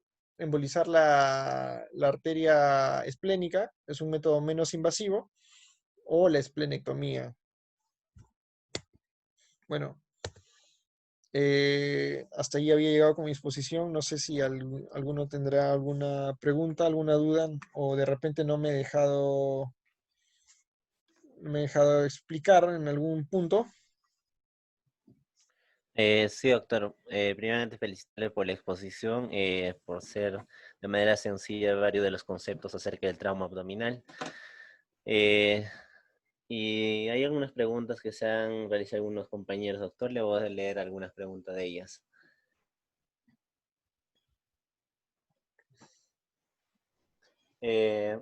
la arteria esplénica es un método menos invasivo, o la esplenectomía. Bueno, hasta ahí había llegado con mi exposición. No sé si alguno tendrá alguna pregunta, alguna duda, o de repente me he dejado explicar en algún punto. Sí, doctor. Primeramente, felicitarle por la exposición, por ser de manera sencilla varios de los conceptos acerca del trauma abdominal. Eh, y hay algunas preguntas que se han realizado algunos compañeros, doctor. Le voy a leer algunas preguntas de ellas. Eh,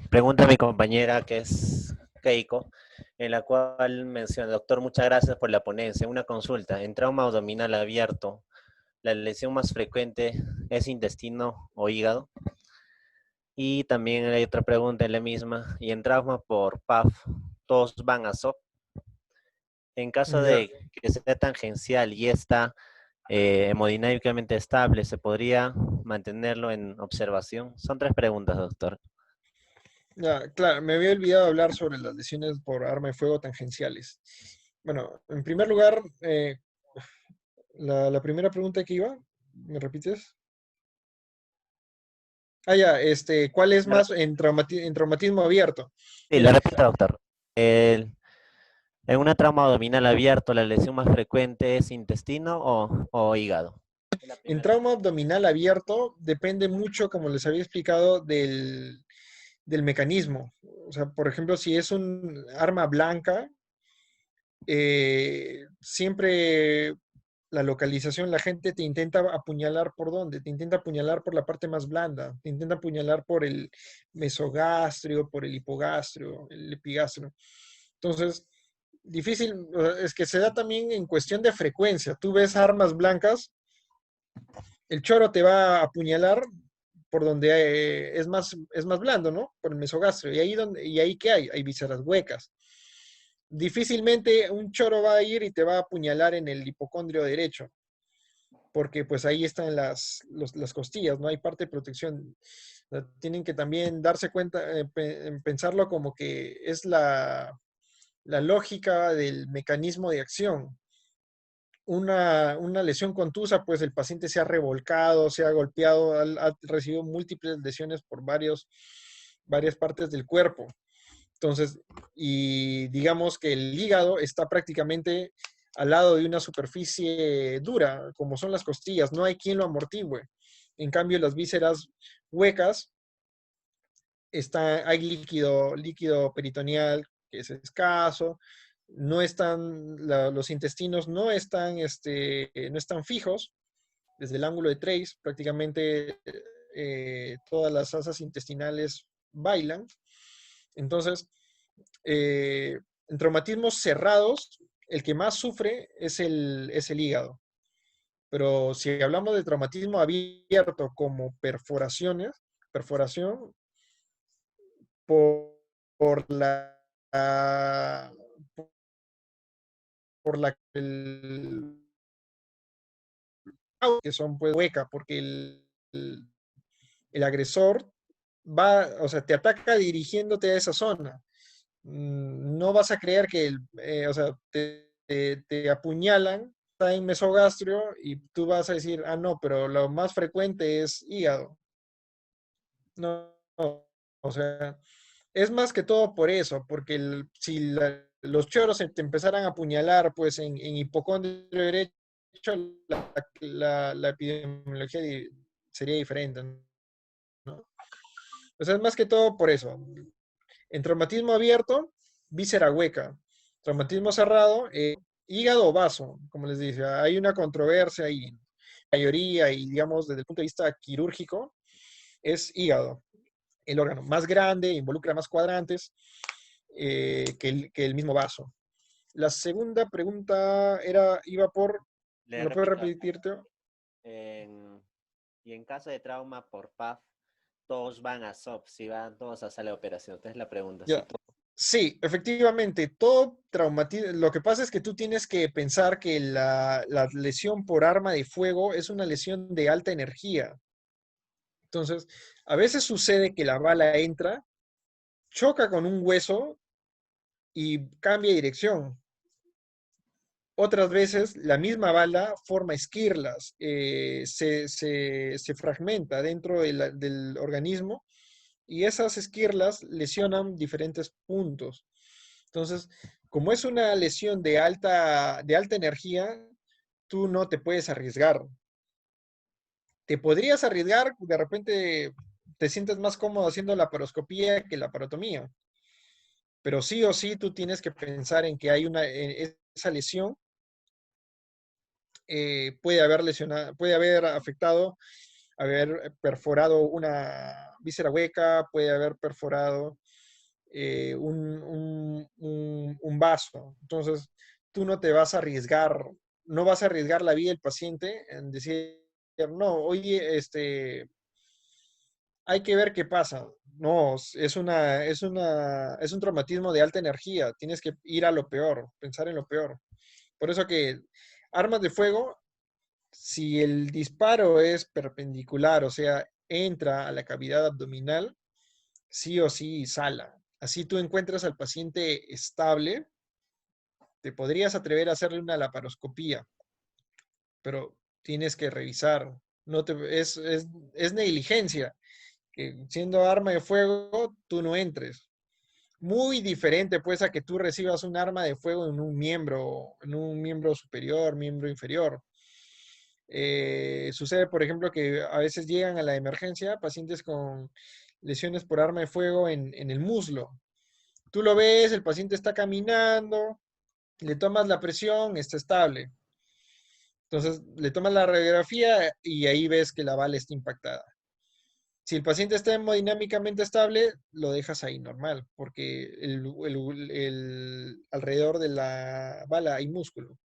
Pregunta mi compañera, que es Keiko, en la cual menciona: doctor, muchas gracias por la ponencia. Una consulta: en trauma abdominal abierto, ¿la lesión más frecuente es intestino o hígado? Y también hay otra pregunta en la misma: y en trauma por PAF, ¿todos van a SOP? En caso Ya, de que sea tangencial y está hemodinámicamente estable, ¿se podría mantenerlo en observación? Son tres preguntas, doctor. ya, claro, me había olvidado hablar sobre las lesiones por arma de fuego tangenciales. Bueno, en primer lugar, la primera pregunta que iba, ¿me repites? Ah, ya, ¿cuál es más en traumatismo abierto? Sí, le Mira, repito, doctor. En una trauma abdominal abierto, ¿la lesión más frecuente es intestino o hígado? Es la en primera trauma pregunta. abdominal abierto depende mucho, como les había explicado, del mecanismo. O sea, por ejemplo, si es un arma blanca, siempre la localización, la gente te intenta apuñalar por dónde, te intenta apuñalar por la parte más blanda, te intenta apuñalar por el mesogastrio, por el hipogastrio, el epigastrio. Entonces, difícil, es que se da también en cuestión de frecuencia. Tú ves armas blancas, el choro te va a apuñalar por donde es más blando, ¿no? Por el mesogastrio. ¿Y ahí qué hay? Hay vísceras huecas. Difícilmente un choro va a ir y te va a apuñalar en el hipocondrio derecho, porque pues ahí están las costillas, no hay parte de protección. Tienen que también darse cuenta, pensarlo como que es la lógica del mecanismo de acción. Una lesión contusa, pues el paciente se ha revolcado, se ha golpeado, ha recibido múltiples lesiones por varias partes del cuerpo. Entonces, y digamos que el hígado está prácticamente al lado de una superficie dura, como son las costillas, no hay quien lo amortigüe. En cambio, las vísceras huecas, hay líquido peritoneal que es escaso, no están, los intestinos no están fijos desde el ángulo de Trace, prácticamente todas las asas intestinales bailan. Entonces, en traumatismos cerrados, el que más sufre es el hígado. Pero si hablamos de traumatismo abierto como perforación por, por la, por la que son pues hueca, porque el agresor o sea, te ataca dirigiéndote a esa zona. No vas a creer que o sea, te apuñalan, está en mesogastrio y tú vas a decir, ah, no, pero lo más frecuente es hígado. No, no, o sea, es más que todo por eso, porque si los choros te empezaran a apuñalar, pues en hipocondrio derecho, la epidemiología sería diferente, ¿no? O sea, es más que todo por eso. En traumatismo abierto, víscera hueca. Traumatismo cerrado, hígado o vaso, como les dice. Hay una controversia y mayoría, y digamos, desde el punto de vista quirúrgico, es hígado. El órgano más grande, involucra más cuadrantes que el mismo vaso. La segunda pregunta iba por, Le ¿me lo puedes repito, doctor. repetir, Teo? En- y en caso de trauma por PAF, todos van a SOP, si van todos a sala de operación. Entonces la pregunta, si Ya. todo... Sí, efectivamente, todo traumatismo. Lo que pasa es que tú tienes que pensar que la lesión por arma de fuego es una lesión de alta energía. Entonces, a veces sucede que la bala entra, choca con un hueso y cambia de dirección. Otras veces la misma bala forma esquirlas, se fragmenta dentro del organismo y esas esquirlas lesionan diferentes puntos. Entonces, como es una lesión de alta energía, tú no te puedes arriesgar. Te podrías arriesgar, de repente te sientes más cómodo haciendo la laparoscopía que la parotomía, pero sí o sí tú tienes que pensar en que hay esa lesión puede haber lesionado, puede haber afectado, haber perforado una víscera hueca, puede haber perforado un vaso. Entonces, tú no te vas a arriesgar, no vas a arriesgar la vida del paciente en decir, no, oye, hay que ver qué pasa. No, es un traumatismo de alta energía. Tienes que ir a lo peor, pensar en lo peor. Por eso que armas de fuego, si el disparo es perpendicular, o sea, entra a la cavidad abdominal, sí o sí sala. Así tú encuentras al paciente estable, te podrías atrever a hacerle una laparoscopía, pero tienes que revisar. No te, es negligencia, que siendo arma de fuego, tú no entres. Muy diferente, pues, a que tú recibas un arma de fuego en un miembro superior, miembro inferior. Sucede, por ejemplo, que a veces llegan a la emergencia pacientes con lesiones por arma de fuego en el muslo. Tú lo ves, el paciente está caminando, le tomas la presión, está estable. Entonces, le tomas la radiografía y ahí ves que la bala está impactada. Si el paciente está hemodinámicamente estable, lo dejas ahí normal, porque alrededor de la bala hay músculo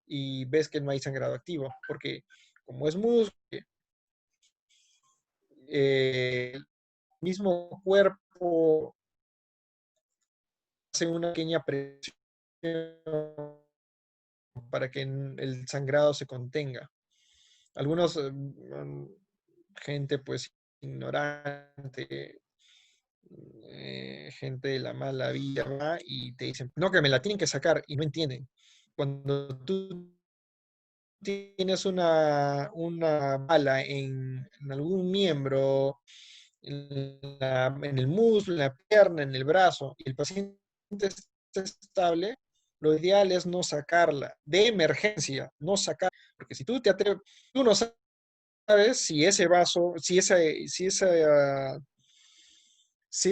y ves que no hay sangrado activo, porque como es músculo, el mismo cuerpo hace una pequeña presión para que el sangrado se contenga. Algunos, gente pues ignorante, gente de la mala vida, va y te dicen, no, que me la tienen que sacar y no entienden. Cuando tú tienes una bala en algún miembro, en el muslo, en la pierna, en el brazo, y el paciente está estable, lo ideal es no sacarla, de emergencia, no sacar, porque si tú te atreves, tú no sabes si ese vaso, si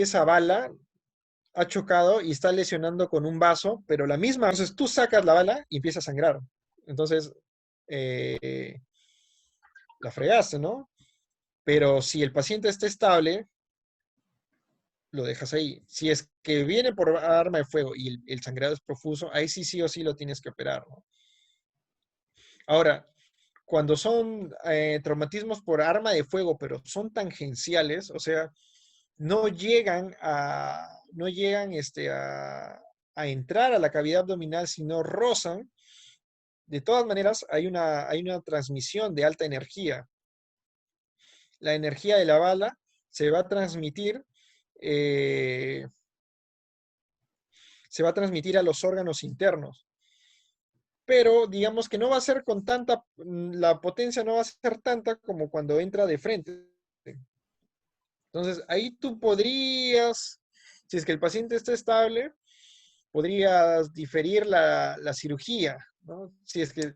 esa bala ha chocado y está lesionando con un vaso, pero la misma, entonces tú sacas la bala y empieza a sangrar. Entonces, eh, la fregaste, ¿no? Pero si el paciente está estable, lo dejas ahí. Si es que viene por arma de fuego y el sangrado es profuso, ahí sí, sí o sí lo tienes que operar, ¿no? Ahora, cuando son traumatismos por arma de fuego, pero son tangenciales, o sea, no llegan a entrar a la cavidad abdominal, sino rozan. De todas maneras, hay una transmisión de alta energía. La energía de la bala se va a transmitir, eh, se va a transmitir a los órganos internos. Pero digamos que no va a ser con tanta, la potencia no va a ser tanta como cuando entra de frente. Entonces, ahí tú podrías, si es que el paciente está estable, podrías diferir la cirugía, ¿no? Si es que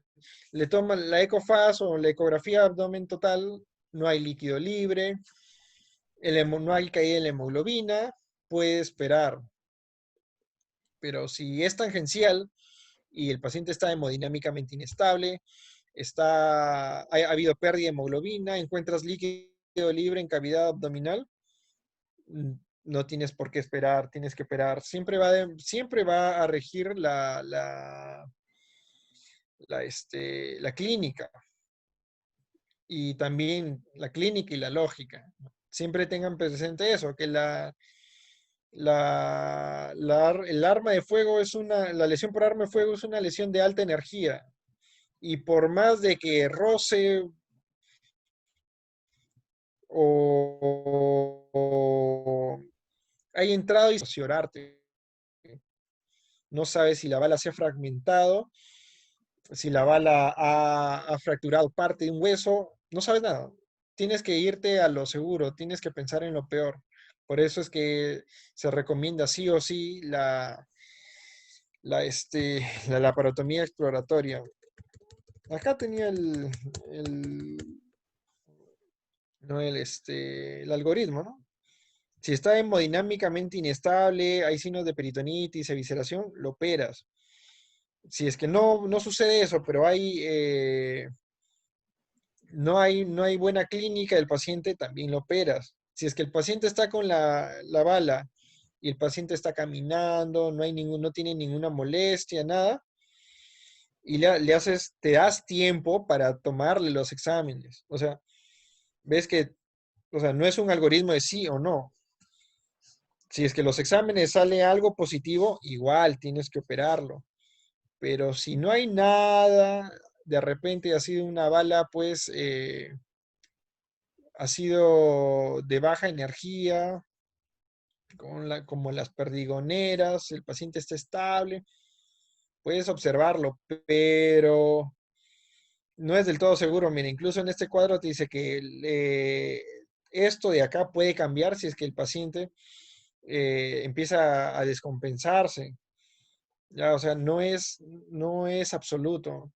le toman la ecofaz o la ecografía abdomen total, no hay líquido libre, no hay caída de la hemoglobina, puede esperar. Pero si es tangencial y el paciente está hemodinámicamente inestable, ha habido pérdida de hemoglobina, encuentras líquido libre en cavidad abdominal, no tienes por qué esperar, tienes que esperar. Siempre va a regir la clínica y también la clínica y la lógica. siempre tengan presente eso, que el arma de fuego la lesión por arma de fuego es una lesión de alta energía. Y por más de que roce o haya entrado y cerciorarte, no sabes si la bala se ha fragmentado, si la bala ha fracturado parte de un hueso, no sabes nada. Tienes que irte a lo seguro, tienes que pensar en lo peor. Por eso es que se recomienda sí o sí la laparotomía exploratoria. Acá tenía no el algoritmo, ¿no? Si está hemodinámicamente inestable, hay signos de peritonitis, evisceración, lo operas. Si es que no sucede eso, pero no hay buena clínica del paciente, también lo operas. Si es que el paciente está con la bala y el paciente está caminando, no tiene ninguna molestia, nada, y te das tiempo para tomarle los exámenes. O sea, ves que, o sea, no es un algoritmo de sí o no. Si es que los exámenes sale algo positivo, igual tienes que operarlo. Pero si no hay nada, de repente ha sido una bala, pues ha sido de baja energía, como las perdigoneras, el paciente está estable, puedes observarlo, pero no es del todo seguro. Mira, incluso en este cuadro te dice que esto de acá puede cambiar si es que el paciente empieza a descompensarse. Ya, o sea, no es absoluto.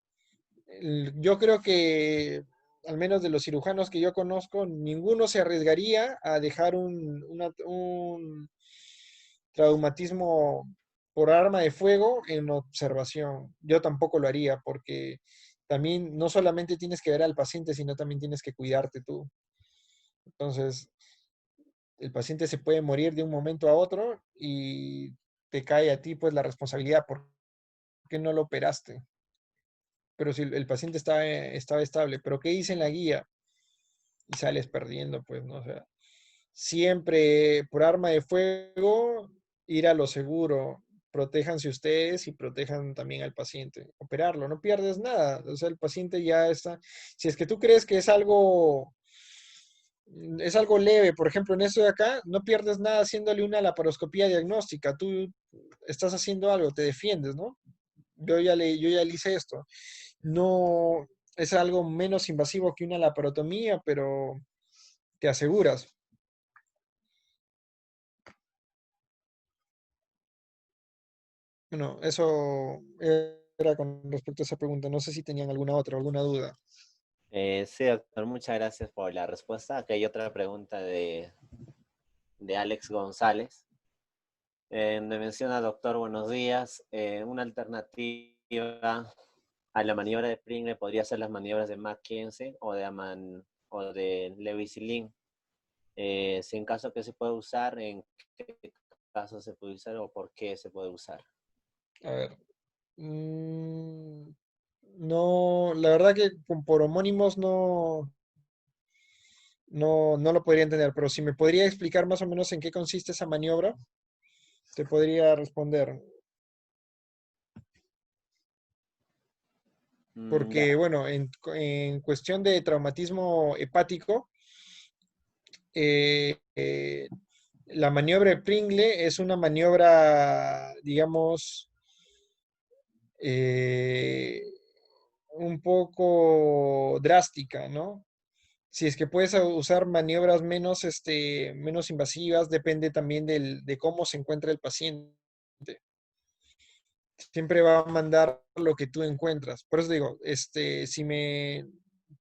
Yo creo que, al menos de los cirujanos que yo conozco, ninguno se arriesgaría a dejar un traumatismo por arma de fuego en observación. Yo tampoco lo haría porque también no solamente tienes que ver al paciente, sino también tienes que cuidarte tú. Entonces, el paciente se puede morir de un momento a otro y te cae a ti pues la responsabilidad. ¿Por qué no lo operaste? Pero si el paciente estaba estable, pero ¿qué dice en la guía? Y sales perdiendo, pues, ¿no? O sea, siempre por arma de fuego, ir a lo seguro, protéjanse ustedes y protejan también al paciente. Operarlo, no pierdes nada. O sea, el paciente ya está. Si es que tú crees que es algo leve, por ejemplo, en esto de acá, no pierdes nada haciéndole una laparoscopía diagnóstica. Tú estás haciendo algo, te defiendes, ¿no? Yo ya le hice esto. No es algo menos invasivo que una laparotomía, pero te aseguras. Bueno, eso era con respecto a esa pregunta. No sé si tenían alguna duda. Sí, doctor, muchas gracias por la respuesta. Aquí hay otra pregunta de Alex González. Me menciona, doctor, buenos días. Una alternativa a la maniobra de Pringle podría ser las maniobras de Mackenzie o de Lewis y Lin. Si en caso que se puede usar, en qué caso se puede usar o por qué se puede usar. A ver. No, la verdad que por homónimos no lo podría entender, pero si me podría explicar más o menos en qué consiste esa maniobra, te podría responder. Porque, Ya. bueno, en cuestión de traumatismo hepático, eh, eh, la maniobra de Pringle es una maniobra, digamos, eh, un poco drástica, ¿no? Si es que puedes usar maniobras menos invasivas, depende también de cómo se encuentra el paciente. Siempre va a mandar lo que tú encuentras. Por eso digo,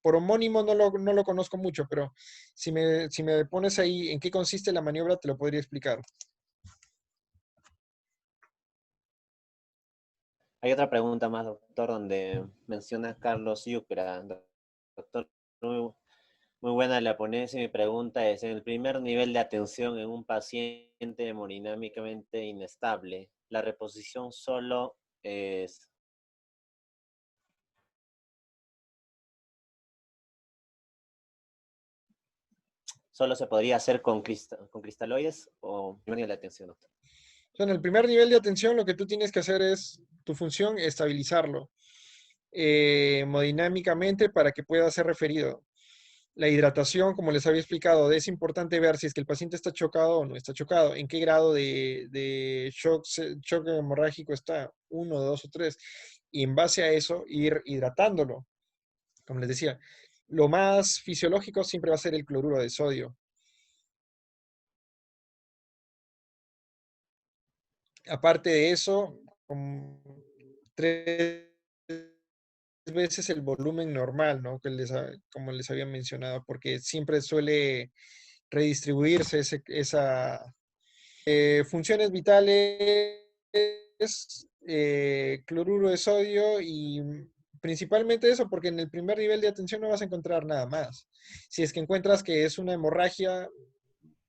por homónimo no lo conozco mucho, pero si me pones ahí en qué consiste la maniobra, te lo podría explicar. Hay otra pregunta más, doctor, donde menciona Carlos Yucra. Doctor, muy, muy buena la ponencia. Mi pregunta es, en el primer nivel de atención en un paciente hemodinámicamente inestable, ¿la reposición es ¿Solo se podría hacer con cristaloides o primer nivel de atención, doctor? O sea, en el primer nivel de atención lo que tú tienes que hacer es, tu función, estabilizarlo hemodinámicamente para que pueda ser referido. La hidratación, como les había explicado, es importante ver si es que el paciente está chocado o no está chocado, en qué grado de shock hemorrágico está, 1, 2 o 3, y en base a eso ir hidratándolo. Como les decía, lo más fisiológico siempre va a ser el cloruro de sodio. Aparte de eso, tres veces el volumen normal, ¿no? Como les había mencionado, porque siempre suele redistribuirse esa funciones vitales, cloruro de sodio y principalmente eso, porque en el primer nivel de atención no vas a encontrar nada más. Si es que encuentras que es una hemorragia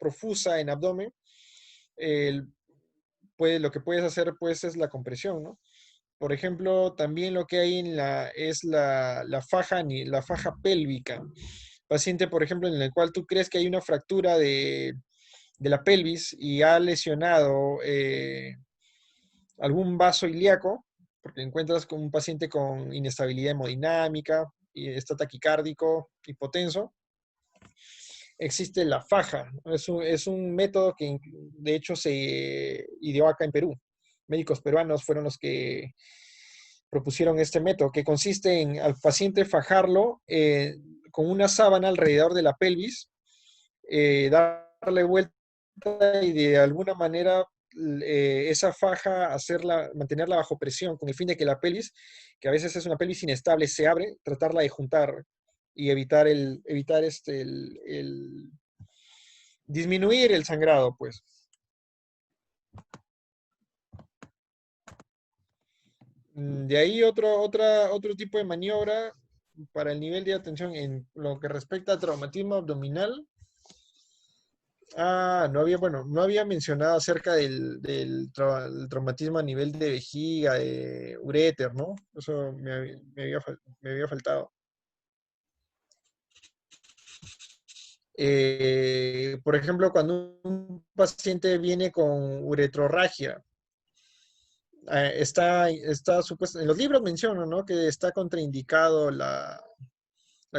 profusa en abdomen, lo que puedes hacer pues es la compresión, ¿no? Por ejemplo, también lo que hay es la faja pélvica. Paciente, por ejemplo, en el cual tú crees que hay una fractura de la pelvis y ha lesionado algún vaso ilíaco, porque encuentras con un paciente con inestabilidad hemodinámica y está taquicárdico, hipotenso, existe la faja. Es un método que de hecho se ideó acá en Perú. Médicos peruanos fueron los que propusieron este método, que consiste en al paciente fajarlo con una sábana alrededor de la pelvis, darle vuelta y de alguna manera esa faja mantenerla bajo presión con el fin de que la pelvis, que a veces es una pelvis inestable, se abre, tratarla de juntar y disminuir el sangrado, pues. De ahí otro tipo de maniobra para el nivel de atención en lo que respecta a traumatismo abdominal. No había mencionado acerca del traumatismo a nivel de vejiga, de uréter, ¿no? Eso me había faltado. Por ejemplo, cuando un paciente viene con uretrorragia, en los libros mencionan, ¿no? Que está contraindicado la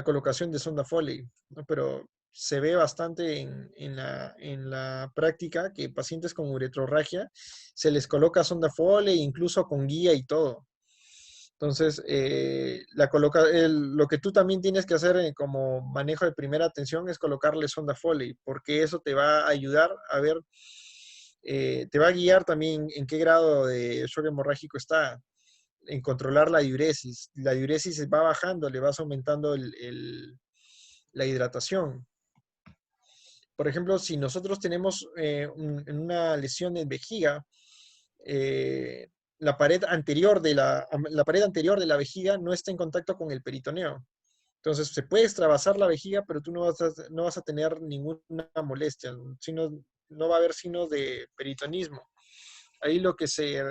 colocación de sonda Foley, ¿no? Pero se ve bastante en la práctica que pacientes con uretrorragia se les coloca sonda Foley, incluso con guía y todo. Entonces, lo que tú también tienes que hacer como manejo de primera atención es colocarle sonda Foley, porque eso te va a ayudar a ver, te va a guiar también en qué grado de shock hemorrágico está, en controlar la diuresis. La diuresis va bajando, le vas aumentando la hidratación. Por ejemplo, si nosotros tenemos una lesión en vejiga, eh, la pared anterior de la vejiga no está en contacto con el peritoneo. Entonces, se puede extravasar la vejiga, pero tú no vas a tener ninguna molestia, no va a haber signos de peritonismo. Ahí lo que se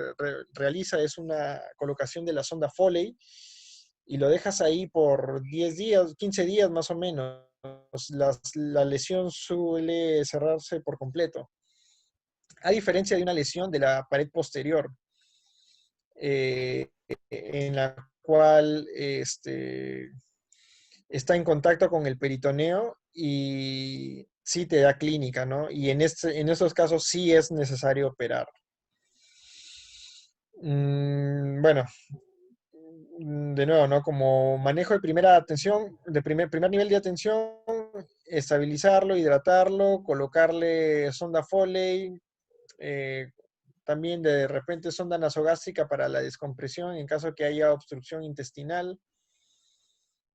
realiza es una colocación de la sonda Foley y lo dejas ahí por 10 días, 15 días más o menos. La lesión suele cerrarse por completo. A diferencia de una lesión de la pared posterior, en la cual está en contacto con el peritoneo y sí te da clínica, ¿no? Y en estos casos sí es necesario operar. Bueno, de nuevo, ¿no? Como manejo de primera atención, de primer nivel de atención, estabilizarlo, hidratarlo, colocarle sonda Foley, eh, también de repente sonda nasogástrica para la descompresión en caso que haya obstrucción intestinal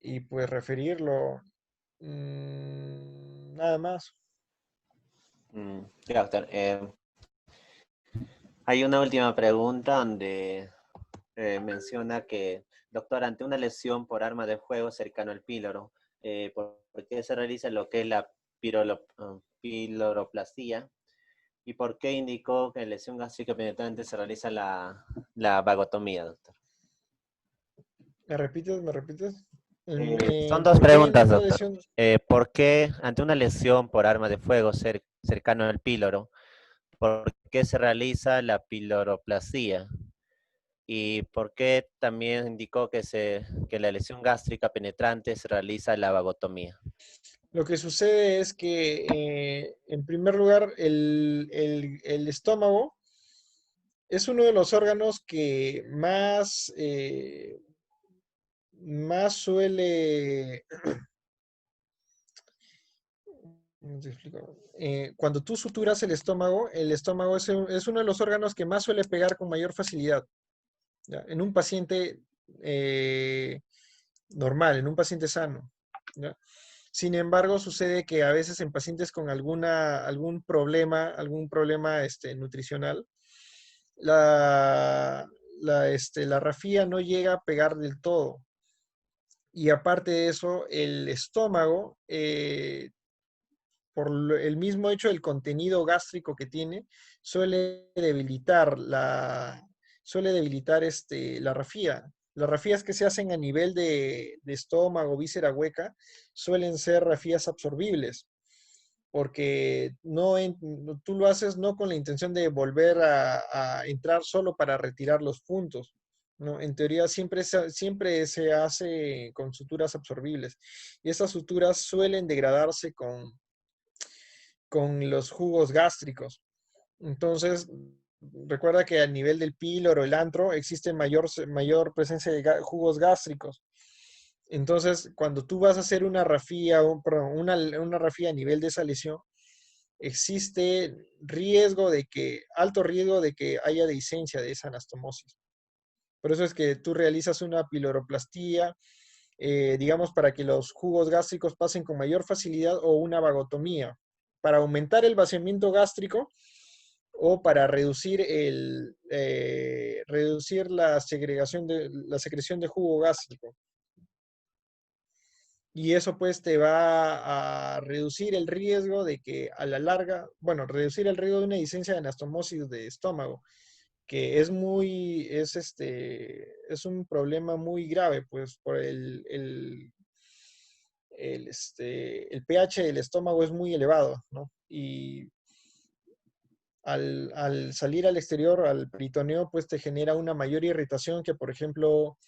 y pues referirlo. Nada más. Ya, doctor. Hay una última pregunta donde menciona que, doctor, ante una lesión por arma de fuego cercano al píloro, ¿por qué se realiza lo que es la piloroplastia? ¿Y por qué indicó que en lesión gástrica penetrante se realiza la vagotomía, doctor? ¿Me repites? ¿Me repites? Son dos ¿Por qué en preguntas, una doctor. lesión? ¿Por qué ante una lesión por arma de fuego cercano al píloro, por qué se realiza la piloroplastia? ¿Y por qué también indicó que la lesión gástrica penetrante se realiza la vagotomía? Lo que sucede es que, en primer lugar, el estómago es uno de los órganos que más suele, ¿cómo te explico? Cuando tú suturas el estómago es uno de los órganos que más suele pegar con mayor facilidad, ¿ya? En un paciente eh, normal, en un paciente sano, ¿ya? Sin embargo, sucede que a veces en pacientes con algún problema nutricional, la rafía no llega a pegar del todo. Y aparte de eso, el estómago, el mismo hecho del contenido gástrico que tiene, suele debilitar la rafía. Las rafías que se hacen a nivel de estómago, víscera hueca, suelen ser rafías absorbibles, porque tú lo haces no con la intención de volver a entrar solo para retirar los puntos. ¿No? En teoría siempre se hace con suturas absorbibles y estas suturas suelen degradarse con los jugos gástricos. Entonces, recuerda que a nivel del píloro, el antro, existe mayor presencia de jugos gástricos. Entonces, cuando tú vas a hacer una rafía, una rafía a nivel de esa lesión, existe alto riesgo de que haya dehiscencia de esa anastomosis. Por eso es que tú realizas una piloroplastía, digamos, para que los jugos gástricos pasen con mayor facilidad, o una vagotomía, para aumentar el vaciamiento gástrico o para reducir la secreción de jugo gástrico. Y eso pues te va a reducir el riesgo de que a la larga, bueno, reducir el riesgo de una dehiscencia de anastomosis de estómago, que es un problema muy grave, pues por el pH del estómago es muy elevado, ¿no? Y al salir al exterior, al peritoneo, pues te genera una mayor irritación que, por ejemplo,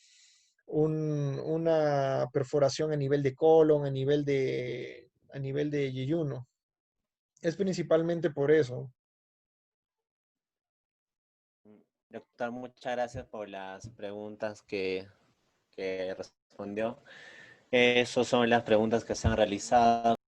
una perforación a nivel de colon, a nivel de yeyuno. Es principalmente por eso. Doctor, muchas gracias por las preguntas que respondió. Esas son las preguntas que se han realizado.